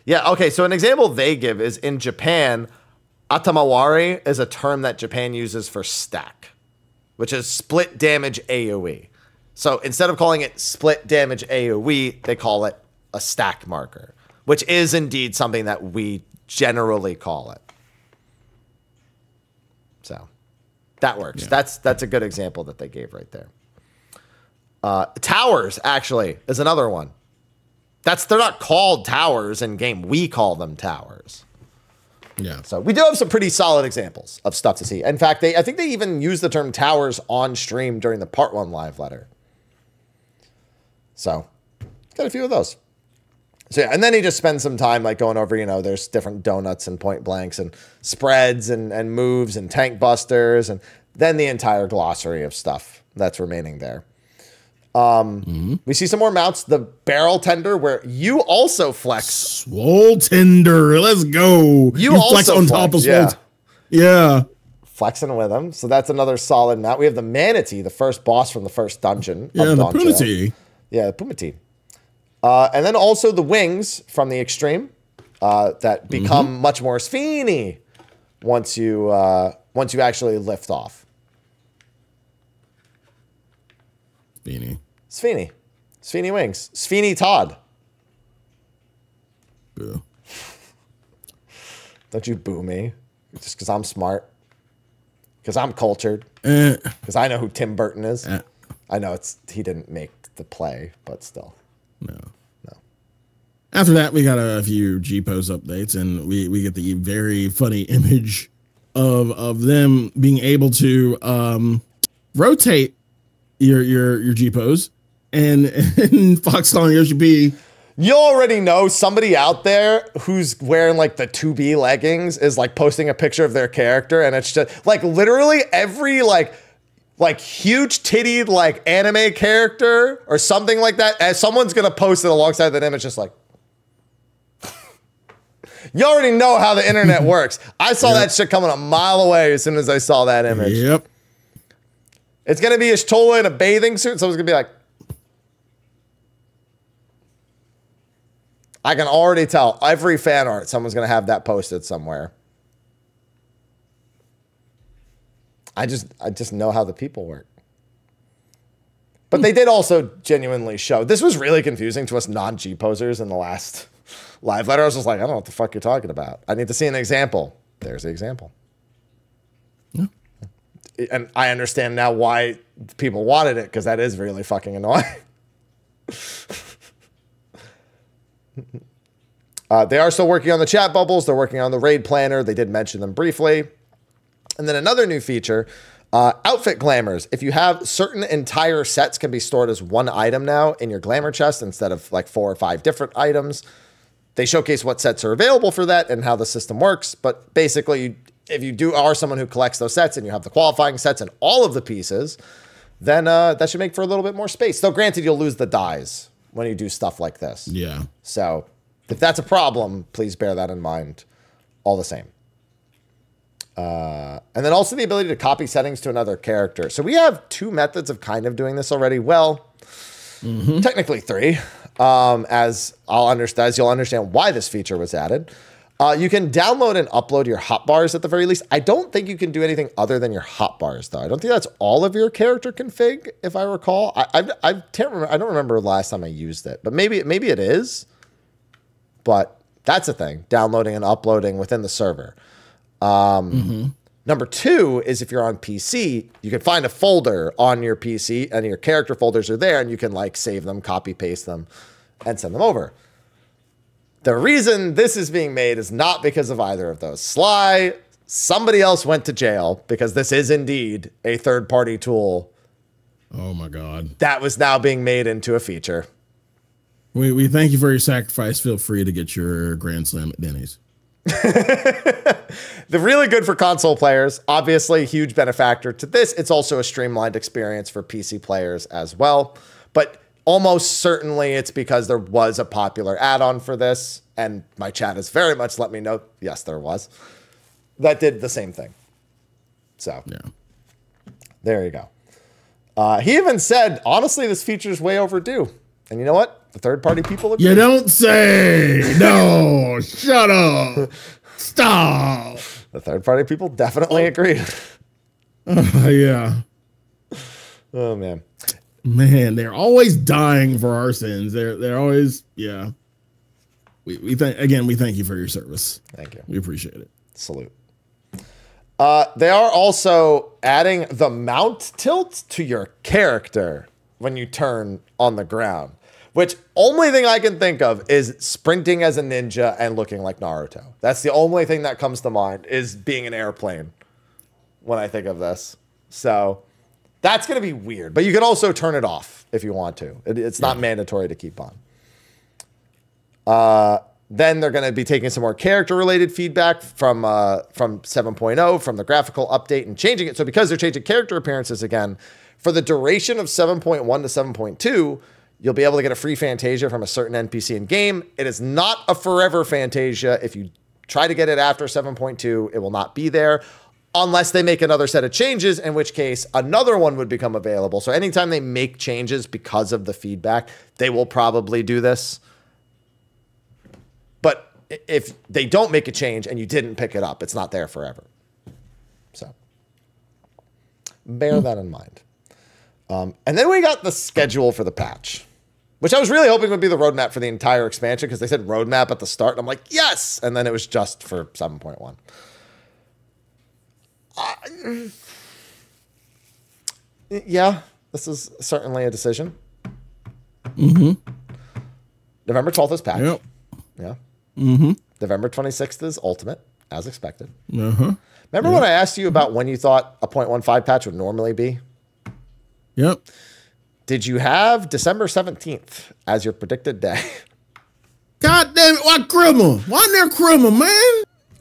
Yeah, okay, so an example they give is in Japan, atamawari is a term that Japan uses for stack, which is split damage AoE. So instead of calling it split damage AoE, they call it a stack marker, which is indeed something that we generally call it. So that works. Yeah. That's a good example that they gave right there. Towers, actually, is another one. They're not called towers in game. We call them towers. Yeah. So we do have some pretty solid examples of stuff to see. In fact, I think they even used the term towers on stream during the part 1 live letter. So got a few of those. So yeah, and then he just spends some time like going over, there's different donuts and point blanks and spreads and moves and tank busters, and then the entire glossary of stuff that's remaining there. We see some more mounts. The barrel tender, where you also flex. Swole tender. Let's go. You also flex on top of yeah. swole. Yeah. Flexing with him. So that's another solid mount. We have the manatee, the first boss from the first dungeon. Yeah, the Punity. Yeah, the Pumatee. And then also the wings from the extreme that become much more Spheny once you actually lift off. Spheny wings. Spheny Todd. Boo. Don't you boo me just because I'm smart. Because I'm cultured. Because I know who Tim Burton is. I know he didn't make the play, but still. No. After that, we got a few G-Pose updates, and we get the very funny image of them being able to rotate your G-Pose, and Fox calling Yoshi P. You already know somebody out there who's wearing like the 2B leggings is like posting a picture of their character, and it's just like literally every like huge tittied like anime character or something like that, as someone's gonna post it alongside that image, just like. You already know how the internet works. I saw that shit coming a mile away as soon as I saw that image. Yep. It's going to be Ishtola in a bathing suit. Someone's going to be like, I can already tell every fan art, someone's going to have that posted somewhere. I just know how the people work. But they did also genuinely show. This was really confusing to us non-G posers in the last live letter. I was just like, I don't know what the fuck you're talking about. I need to see an example. There's the example. Yeah. And I understand now why people wanted it, because that is really fucking annoying. They are still working on the chat bubbles. They're working on the raid planner. They did mention them briefly. And then another new feature, outfit glamours. If you have certain entire sets can be stored as one item now in your glamour chest instead of like 4 or 5 different items. They showcase what sets are available for that and how the system works. But basically, if you are someone who collects those sets and you have the qualifying sets and all of the pieces, then that should make for a little bit more space. Though granted, you'll lose the dies when you do stuff like this. Yeah. So if that's a problem, please bear that in mind all the same. And then also the ability to copy settings to another character. So we have 2 methods of kind of doing this already. Well, technically 3. As you'll understand why this feature was added. You can download and upload your hotbars at the very least. I don't think you can do anything other than your hotbars, though. I don't think that's all of your character config, if I recall. I can't remember. I don't remember the last time I used it, but maybe it is. But that's a thing, downloading and uploading within the server. Number 2 is if you're on PC, you can find a folder on your PC and your character folders are there and you can like save them, copy, paste them, and send them over. The reason this is being made is not because of either of those. Sly, somebody else went to jail because this is indeed a third-party tool. Oh my God. That was now being made into a feature. We thank you for your sacrifice. Feel free to get your Grand Slam at Denny's. They're really good for console players. Obviously, huge benefactor to this. It's also a streamlined experience for PC players as well. But almost certainly it's because there was a popular add-on for this. And my chat has very much let me know, yes, there was. That did the same thing. So, yeah, there you go. He even said, honestly, this feature is way overdue. And you know what? The third-party people agree. You don't say. No, shut up. Stop. The third-party people definitely agree. Yeah. Oh, man. Man, they're always dying for our sins. They're always, yeah. We thank you for your service. Thank you. We appreciate it. Salute. They are also adding the mount tilt to your character when you turn on the ground. Which only thing I can think of is sprinting as a ninja and looking like Naruto. That's the only thing that comes to mind is being an airplane when I think of this. So that's going to be weird. But you can also turn it off if you want to. It's not mandatory to keep on. Then they're going to be taking some more character-related feedback from 7.0, from the graphical update, and changing it. So because they're changing character appearances again, for the duration of 7.1 to 7.2, you'll be able to get a free Fantasia from a certain NPC in game. It is not a forever Fantasia. If you try to get it after 7.2, it will not be there unless they make another set of changes, in which case another one would become available. So anytime they make changes because of the feedback, they will probably do this. But if they don't make a change and you didn't pick it up, it's not there forever. So bear that in mind. And then we got the schedule for the patch, which I was really hoping would be the roadmap for the entire expansion, because they said roadmap at the start. And I'm like, yes. And then it was just for 7.1. Yeah, this is certainly a decision. November 12th is patch. Yep. Yeah. November 26th is ultimate, as expected. Remember when I asked you about when you thought a 0.15 patch would normally be? Yep. Did you have December 17th as your predicted day? God damn it. Why Crimmer? Why there Crimmer, man?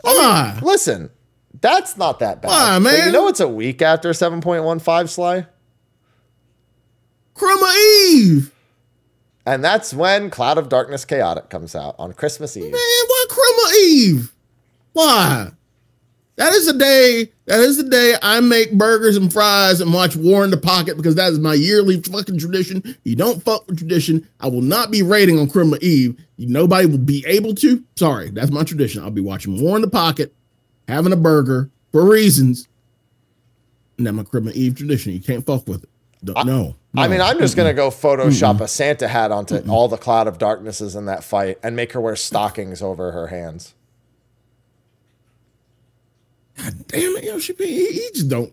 Why? Listen, that's not that bad. Why, man? But you know it's a week after 7.15, Sly? Crimmer Eve. And that's when Cloud of Darkness Chaotic comes out on Christmas Eve. Man, why Crimmer Eve? Why? That is the day I make burgers and fries and watch War in the Pocket, because that is my yearly fucking tradition. You don't fuck with tradition. I will not be raiding on Crimmer Eve. Nobody will be able to. Sorry, that's my tradition. I'll be watching War in the Pocket, having a burger for reasons. And that's my Crimmer Eve tradition. You can't fuck with it. No. I mean, I'm just going to go Photoshop a Santa hat onto all the Cloud of Darknesses in that fight and make her wear stockings over her hands. God damn it, Yoshi P. You just don't.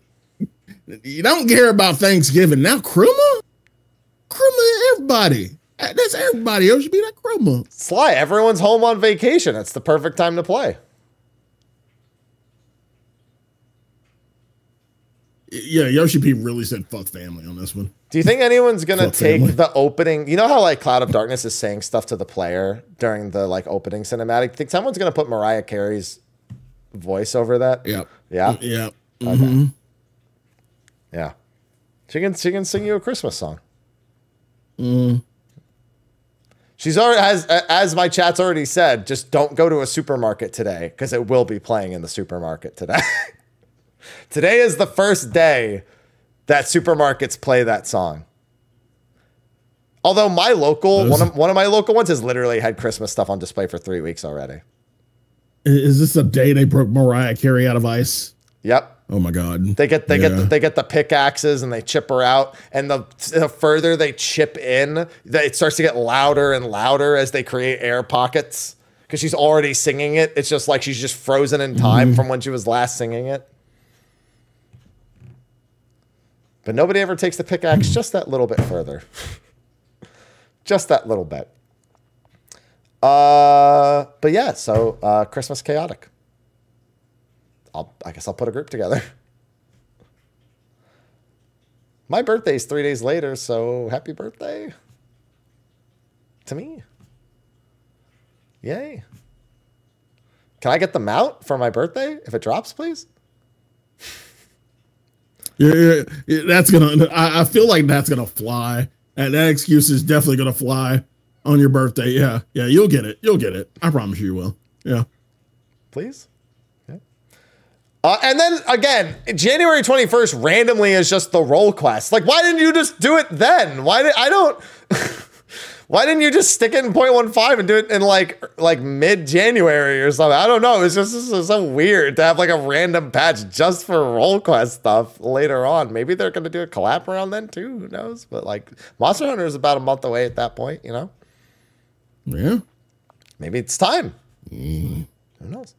You don't care about Thanksgiving. Now, Crimmer? Crimmer, everybody. That's everybody. Yoshi P. That Crimmer. Sly, everyone's home on vacation. It's the perfect time to play. Yeah, Yoshi P really said fuck family on this one. Do you think anyone's going to take family. the opening? You know how like Cloud of Darkness is saying stuff to the player during the like opening cinematic? Think someone's going to put Mariah Carey's voice over that? Yep. Yeah. Yeah. Okay. Yeah. She can sing you a Christmas song. She's already as my chat's already said, just don't go to a supermarket today, because it will be playing in the supermarket today. Today is the first day that supermarkets play that song. Although my local, one of my local ones has literally had Christmas stuff on display for 3 weeks already. Is this a day they broke Mariah Carey out of ice? Yep. Oh my God. They get the pickaxes and they chip her out, and the further they chip in, it starts to get louder and louder as they create air pockets, because she's already singing it. It's just like she's just frozen in time from when she was last singing it. But nobody ever takes the pickaxe just that little bit further. Just that little bit. But yeah, so Christmas Chaotic. I guess I'll put a group together. My birthday's 3 days later, so happy birthday to me. Yay. Can I get the mount for my birthday if it drops, please? Yeah, that's gonna. I feel like that's gonna fly. And that excuse is definitely gonna fly on your birthday. Yeah, you'll get it. You'll get it. I promise you will. Yeah, please. Yeah. And then again, January 21st randomly is just the roll quest. Like, why didn't you just do it then? Why didn't you just stick it in 0.15 and do it in like mid-January or something? I don't know. It's just so weird to have like a random patch just for roll quest stuff later on. Maybe they're going to do a collab around then too. Who knows? But like Monster Hunter is about a month away at that point, you know? Yeah. Maybe it's time. Who knows?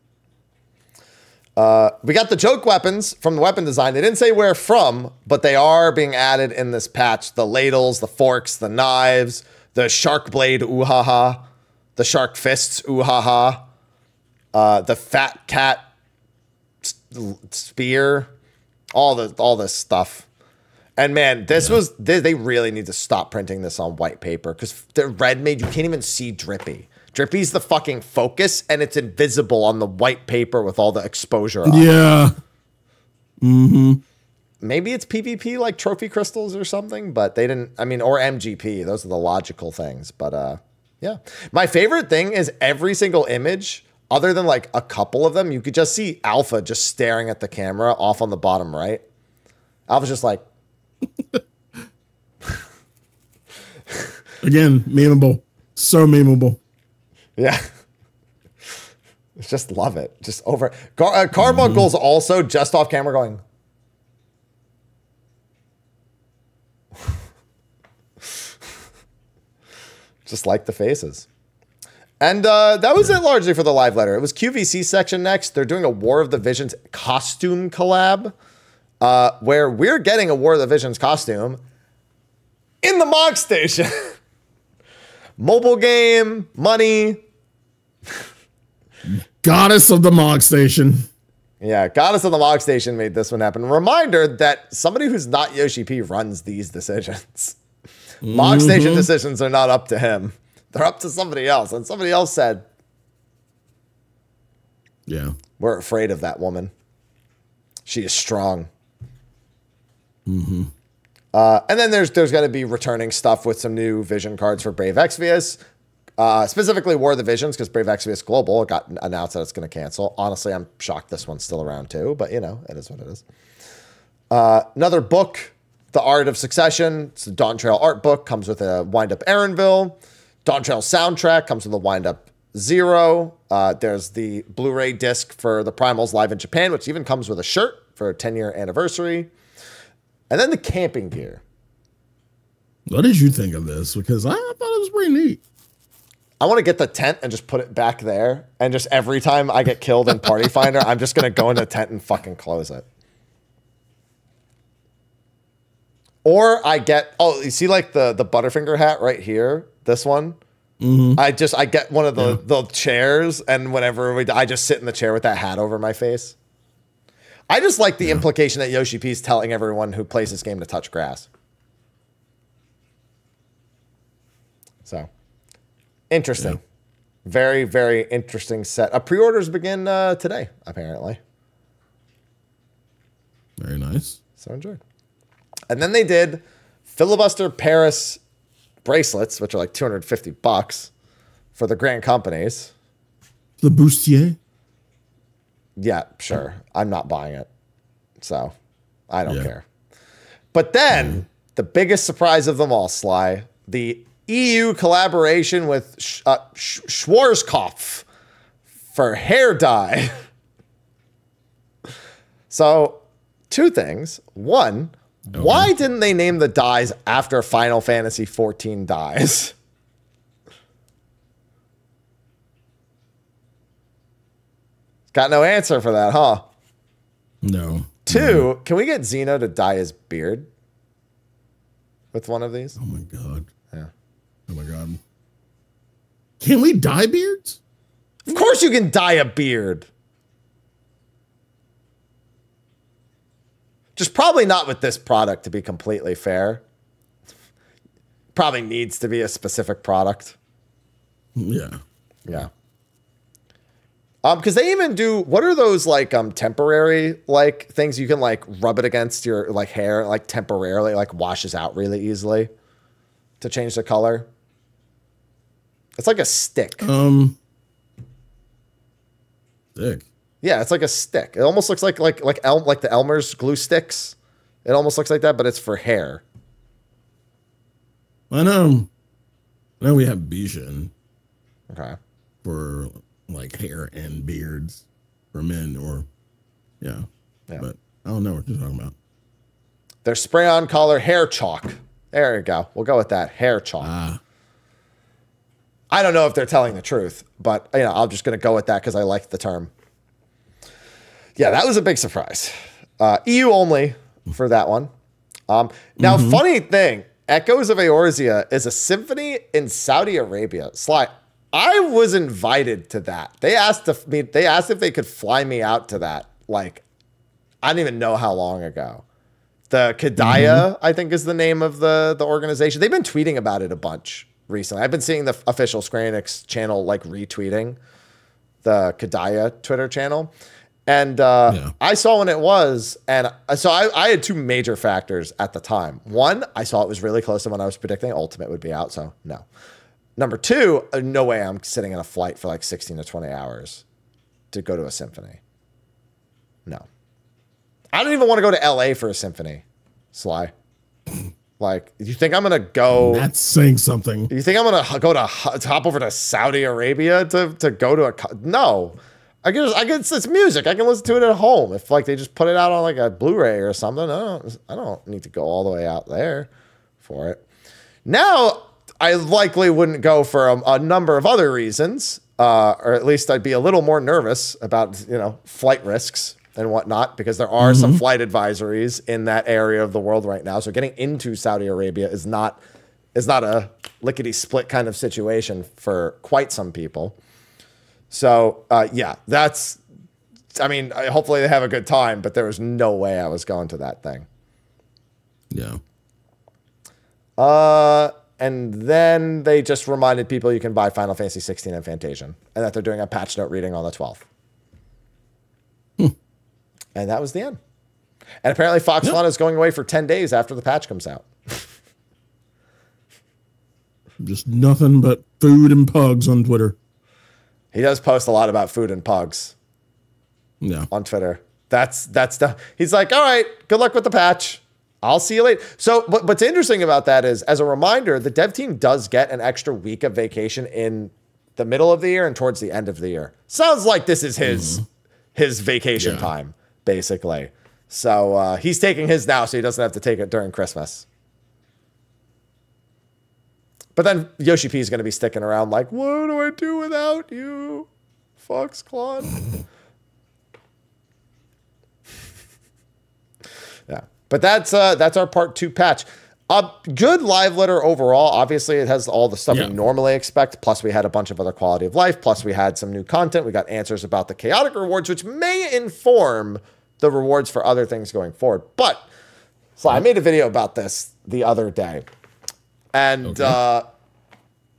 We got the joke weapons from the weapon design. They didn't say where from, but they are being added in this patch. The ladles, the forks, the knives, the shark blade, ooh-ha-ha. The shark fists, ooh-ha-ha. The fat cat spear. All this stuff. And man, they really need to stop printing this on white paper because the red made, you can't even see Drippy. Drippy's the fucking focus and it's invisible on the white paper with all the exposure on. Yeah. Mm-hmm. Maybe it's PvP like trophy crystals or something, but they didn't, I mean, or MGP. Those are the logical things. But yeah. My favorite thing is every single image, other than like a couple of them, you could just see Alpha just staring at the camera off on the bottom right. Alpha's just like, again, memeable. So memeable. yeah. Just love it. Just over. Carbuncle's also just off camera going. Just like the faces. And that was it largely for the live letter. It was QVC section next. They're doing a War of the Visions costume collab where we're getting a War of the Visions costume in the Mog Station. Mobile game, money. Goddess of the Mog Station. Yeah, Goddess of the Mog Station made this one happen. Reminder that somebody who's not Yoshi P runs these decisions. Mog Station decisions are not up to him. They're up to somebody else. And somebody else said, yeah, we're afraid of that woman. She is strong. Mm-hmm. And then there's going to be returning stuff with some new Vision cards for Brave Exvius. Specifically War of the Visions, because Brave Exvius Global got announced that it's going to cancel. Honestly, I'm shocked this one's still around too, but you know, it is what it is. Another book, The Art of Succession. It's a Dawn Trail art book, comes with a wind-up Aaronville. Dawn Trail soundtrack comes with a wind-up Zero. There's the Blu-ray disc for the Primals live in Japan, which even comes with a shirt for a 10-year anniversary. And then the camping gear. What did you think of this? Because I thought it was pretty neat. I want to get the tent and just put it back there. And just every time I get killed in Party Finder, I'm just going to go in the tent and fucking close it. Or I get, oh, you see like the Butterfinger hat right here? This one? Mm-hmm. I get one of the chairs, and whenever I just sit in the chair with that hat over my face. I just like the implication that Yoshi P is telling everyone who plays this game to touch grass. So, interesting. Yeah. Very, very interesting set. Pre-orders begin today, apparently. Very nice. So enjoyed. And then they did Filibuster Paris bracelets, which are like $250 for the grand companies. The bustier? Yeah, sure. I'm not buying it. So I don't care. But then the biggest surprise of them all, Sly, the EU collaboration with Schwarzkopf for hair dye. So two things. One, why didn't they name the dyes after Final Fantasy 14 dyes? Got no answer for that, huh? No. Two, can we get Xeno to dye his beard with one of these? Oh my god. Yeah. Oh my god. Can we dye beards? Of course you can dye a beard. Just probably not with this product, to be completely fair. Probably needs to be a specific product. Yeah. Yeah. Because they even do, what are those like temporary like things you can like rub it against your like hair, like temporarily, like washes out really easily to change the color? It's like a stick. Stick. Yeah, it's like a stick. It almost looks like the Elmer's glue sticks. It almost looks like that, but it's for hair. I know. Now we have Bishan. Okay. For like hair and beards for men, or yeah. But I don't know what you're talking about. Their spray-on color hair chalk. There you go. We'll go with that. Hair chalk. I don't know if they're telling the truth, but you know, I'm just going to go with that because I like the term. Yeah, that was a big surprise. EU only for that one. Now, funny thing, Echoes of Eorzea is a symphony in Saudi Arabia. Sly, I was invited to that. They asked if they could fly me out to that. Like, I don't even know how long ago. The Kedaya, I think, is the name of the organization. They've been tweeting about it a bunch recently. I've been seeing the official Square Enix channel like retweeting the Kedaya Twitter channel. And I saw when it was, and so I had two major factors at the time. One, I saw it was really close to when I was predicting Ultimate would be out, so no. Number two, no way I'm sitting in a flight for like 16 to 20 hours to go to a symphony. No. I don't even want to go to LA for a symphony, Sly. Like, you think I'm going to go... That's saying something. You think I'm going to go to hop over to Saudi Arabia to go to a... No. I guess it's music. I can listen to it at home. If like they just put it out on like a Blu-ray or something, I don't need to go all the way out there for it. Now, I likely wouldn't go for a number of other reasons, or at least I'd be a little more nervous about, flight risks and whatnot, because there are some flight advisories in that area of the world right now. So getting into Saudi Arabia is not a lickety-split kind of situation for quite some people. So, yeah, hopefully they have a good time, but there was no way I was going to that thing. Yeah. And then they just reminded people you can buy Final Fantasy 16 and Fantasian, and that they're doing a patch note reading on the 12th. And that was the end. And apparently Fox Fun is going away for 10 days after the patch comes out. Just nothing but food and pugs on Twitter. He does post a lot about food and pugs. Yeah. On Twitter. He's like, all right, good luck with the patch. I'll see you later. So what's interesting about that is, as a reminder, the dev team does get an extra week of vacation in the middle of the year and towards the end of the year. Sounds like this is his vacation time, basically. So he's taking his now, so he doesn't have to take it during Christmas. But then Yoshi P is going to be sticking around like, what do I do without you, Foxclaw? Yeah. But that's our part 2 patch. Good live letter overall. Obviously, it has all the stuff we normally expect. Plus, we had a bunch of other quality of life. Plus, we had some new content. We got answers about the chaotic rewards, which may inform the rewards for other things going forward. But, so I made a video about this the other day. And I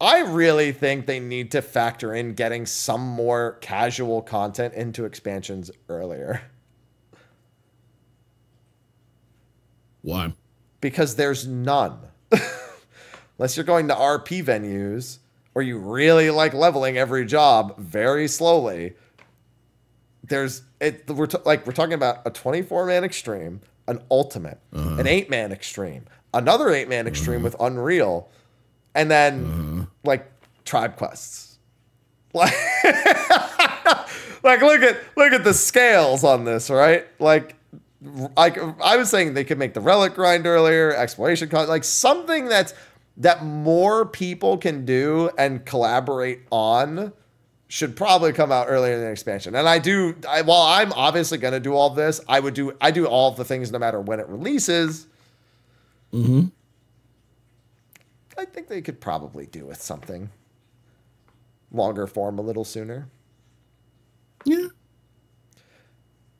really think they need to factor in getting some more casual content into expansions earlier. Why? Because there's none. Unless you're going to RP venues or you really like leveling every job very slowly. We're talking about a 24-man extreme, an ultimate, an 8-man extreme, another 8-man extreme with Unreal, and then like tribe quests. Like, look at the scales on this, right? Like I was saying they could make the relic grind earlier, exploration content, like something that more people can do and collaborate on should probably come out earlier in the expansion. And while I'm obviously going to do all this, I do all of the things no matter when it releases. I think they could probably do with something longer form a little sooner. Yeah.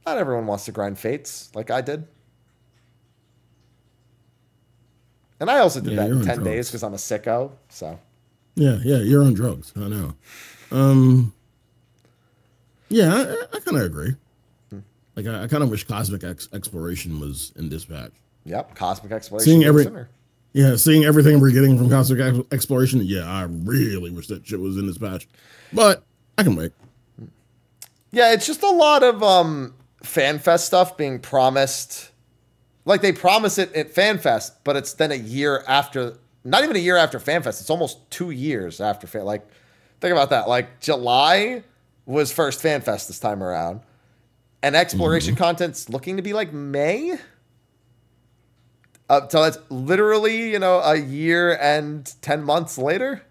Not everyone wants to grind fates like I did. And I also did that in 10 days because I'm a sicko. So. Yeah, you're on drugs. I know. Yeah, I kind of agree. Like, I kind of wish Cosmic Exploration was in this patch. Yep, Cosmic Exploration. Seeing everything we're getting from Cosmic Exploration, I really wish that shit was in this patch. But I can wait. Yeah, it's just a lot of FanFest stuff being promised. Like, they promise it at FanFest, but it's then a year after, not even a year after FanFest. It's almost 2 years after FanFest. Like, think about that. Like, July was first FanFest this time around. And exploration content's looking to be like May. So that's literally, a year and 10 months later.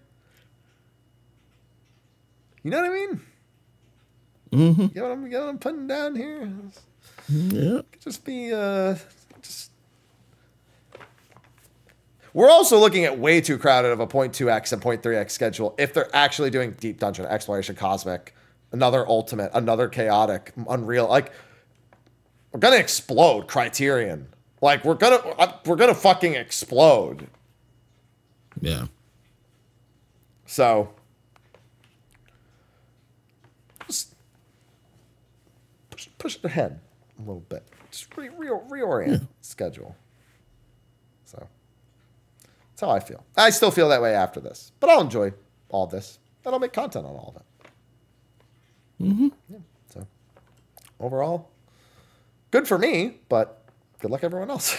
You know what I mean? You know what I'm putting down here? Yeah. Just be, We're also looking at way too crowded of a 0.2x and 0.3x schedule if they're actually doing Deep Dungeon, Exploration, Cosmic, another Ultimate, another Chaotic, Unreal. Like, we're going to explode Criterion Like we're gonna fucking explode. Yeah. So just push it ahead a little bit. Just reorient the schedule. So that's how I feel. I still feel that way after this, but I'll enjoy all this, and I'll make content on all of it. Mm-hmm. Yeah, so overall, good for me, but good luck everyone else.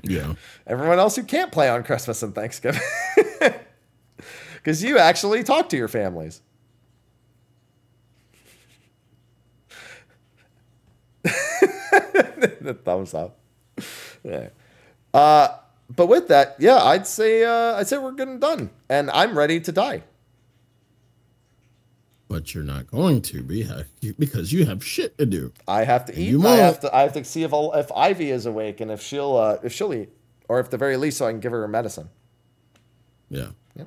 Yeah. Everyone else who can't play on Christmas and Thanksgiving. Because you actually talk to your families. The thumbs up. Yeah. But with that, yeah, I'd say we're good and done. And I'm ready to die. But you're not going to be because you have shit to do. I have to eat. You I have to see if Ivy is awake and if she'll eat, or if the very least, so I can give her medicine. Yeah. Yeah.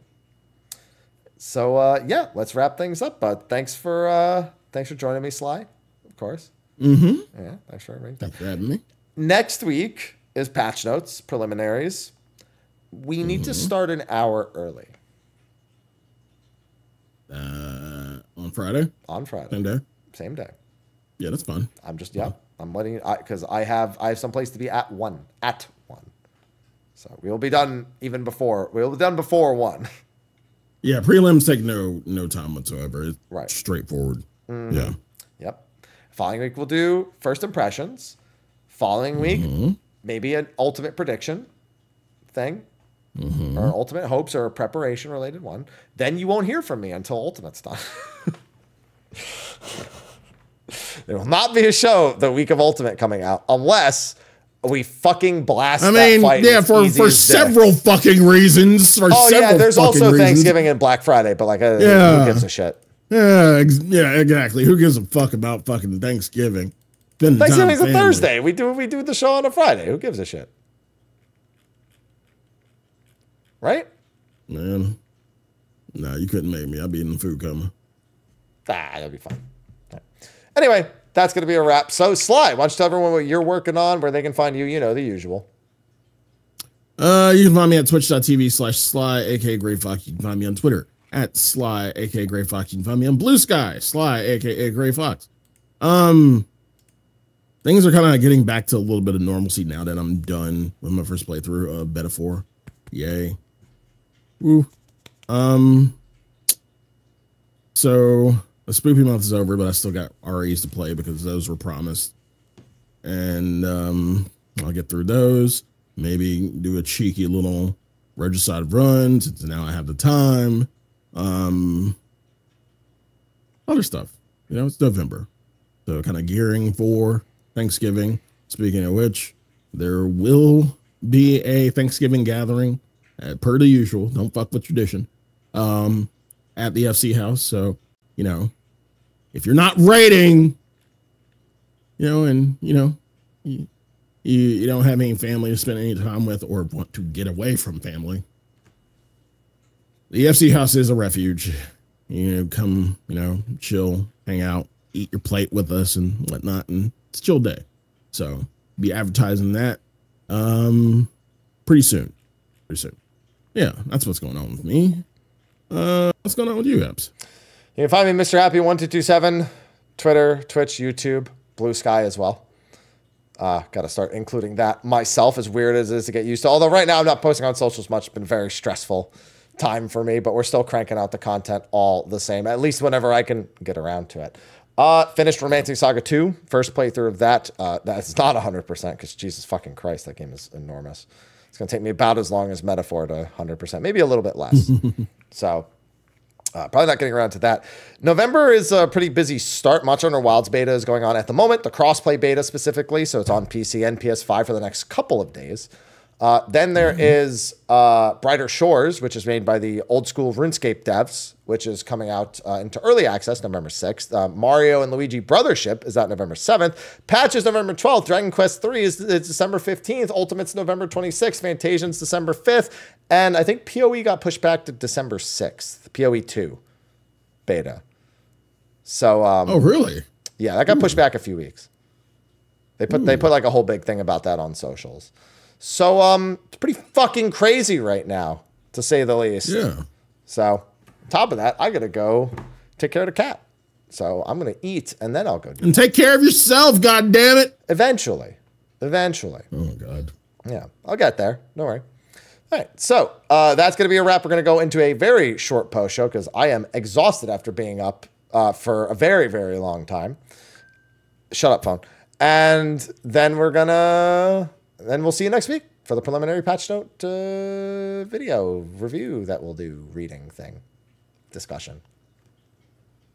So yeah, let's wrap things up. But thanks for joining me, Sly. Of course. Mm-hmm. Yeah. Thanks for having me. Next week is patch notes preliminaries. We need to start an hour early. On Friday? On Friday. Same day? Same day. Yeah, that's fine. I'm just, I'm letting you, because I have some place to be at 1. So we'll be done we'll be done before 1. Yeah, prelims take no time whatsoever. It's right. Straightforward. Mm-hmm. Yeah. Yep. Following week, we'll do first impressions. Following week, maybe an ultimate prediction thing. Or ultimate hopes or a preparation related one. Then you won't hear from me until ultimate's done. There will not be a show the week of ultimate coming out unless we fucking blast that fight. Yeah, for several fucking reasons. There's also Thanksgiving and Black Friday, but who gives a shit? Yeah, exactly. Who gives a fuck about fucking Thanksgiving? Thanksgiving's a Thursday. We do the show on a Friday. Who gives a shit? Right? Man. Nah, you couldn't make me. I'll be in the food coma. That'll be fun. Right. Anyway, that's going to be a wrap. So, Sly, why don't you tell everyone what you're working on, where they can find you, the usual. You can find me at twitch.tv/Sly, aka Gray Fox. You can find me on Twitter at Sly, aka Gray Fox. You can find me on Bluesky, Sly, aka Gray Fox. Things are kind of getting back to a little bit of normalcy now that I'm done with my first playthrough of Beta 4. Yay. Woo. So the spoopy month is over, but I still got REs to play because those were promised. And I'll get through those. Maybe do a cheeky little regicide run since now I have the time. Other stuff. It's November. So kind of gearing for Thanksgiving. Speaking of which, there will be a Thanksgiving gathering per the usual. Don't fuck with tradition. At the FC house. So, if you're not raiding, and you don't have any family to spend any time with or want to get away from family, the FC house is a refuge. Come, chill, hang out, eat your plate with us and whatnot, and it's a chill day. So be advertising that pretty soon. Yeah, that's what's going on with me. What's going on with you, Eps? You can find me Mrhappy1227, Twitter, Twitch, YouTube, Bluesky as well. Got to start including that myself, as weird as it is to get used to. Although right now I'm not posting on socials much. It's been a very stressful time for me, but we're still cranking out the content all the same, at least whenever I can get around to it. Finished Romantic Saga 2, first playthrough of that. That's not 100% because Jesus fucking Christ, that game is enormous. It's going to take me about as long as Metaphor to 100%, maybe a little bit less. So probably not getting around to that. November is a pretty busy start. Monster Hunter Wilds beta is going on at the moment, the crossplay beta specifically. So it's on PC and PS5 for the next couple of days. Then there is Brighter Shores, which is made by the old school RuneScape devs, which is coming out into early access November 6th. Mario and Luigi Brothership is out November 7th. Patch is November 12th. Dragon Quest 3 is December 15th. Ultimate's November 26th. Fantasian's December 5th. And I think PoE got pushed back to December 6th. PoE 2 beta. So, oh, really? Yeah, that got pushed back a few weeks. They put like a whole big thing about that on socials. So it's pretty fucking crazy right now, to say the least. Yeah. So on top of that, I gotta go take care of the cat. So I'm gonna eat and then I'll go do And take care of yourself, God damn it. Eventually. Oh God. Yeah, I'll get there. Don't worry. All right, so that's going to be a wrap. We're going to go into a very short post show because I am exhausted after being up for a very, very long time. Shut up, phone. And then we'll see you next week for the preliminary patch note video review that we'll do, reading thing, discussion.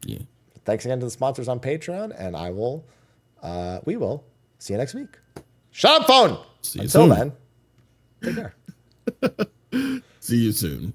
Yeah. Thanks again to the sponsors on Patreon, and we will see you next week. Shut up, phone. Until then, take care. See you soon.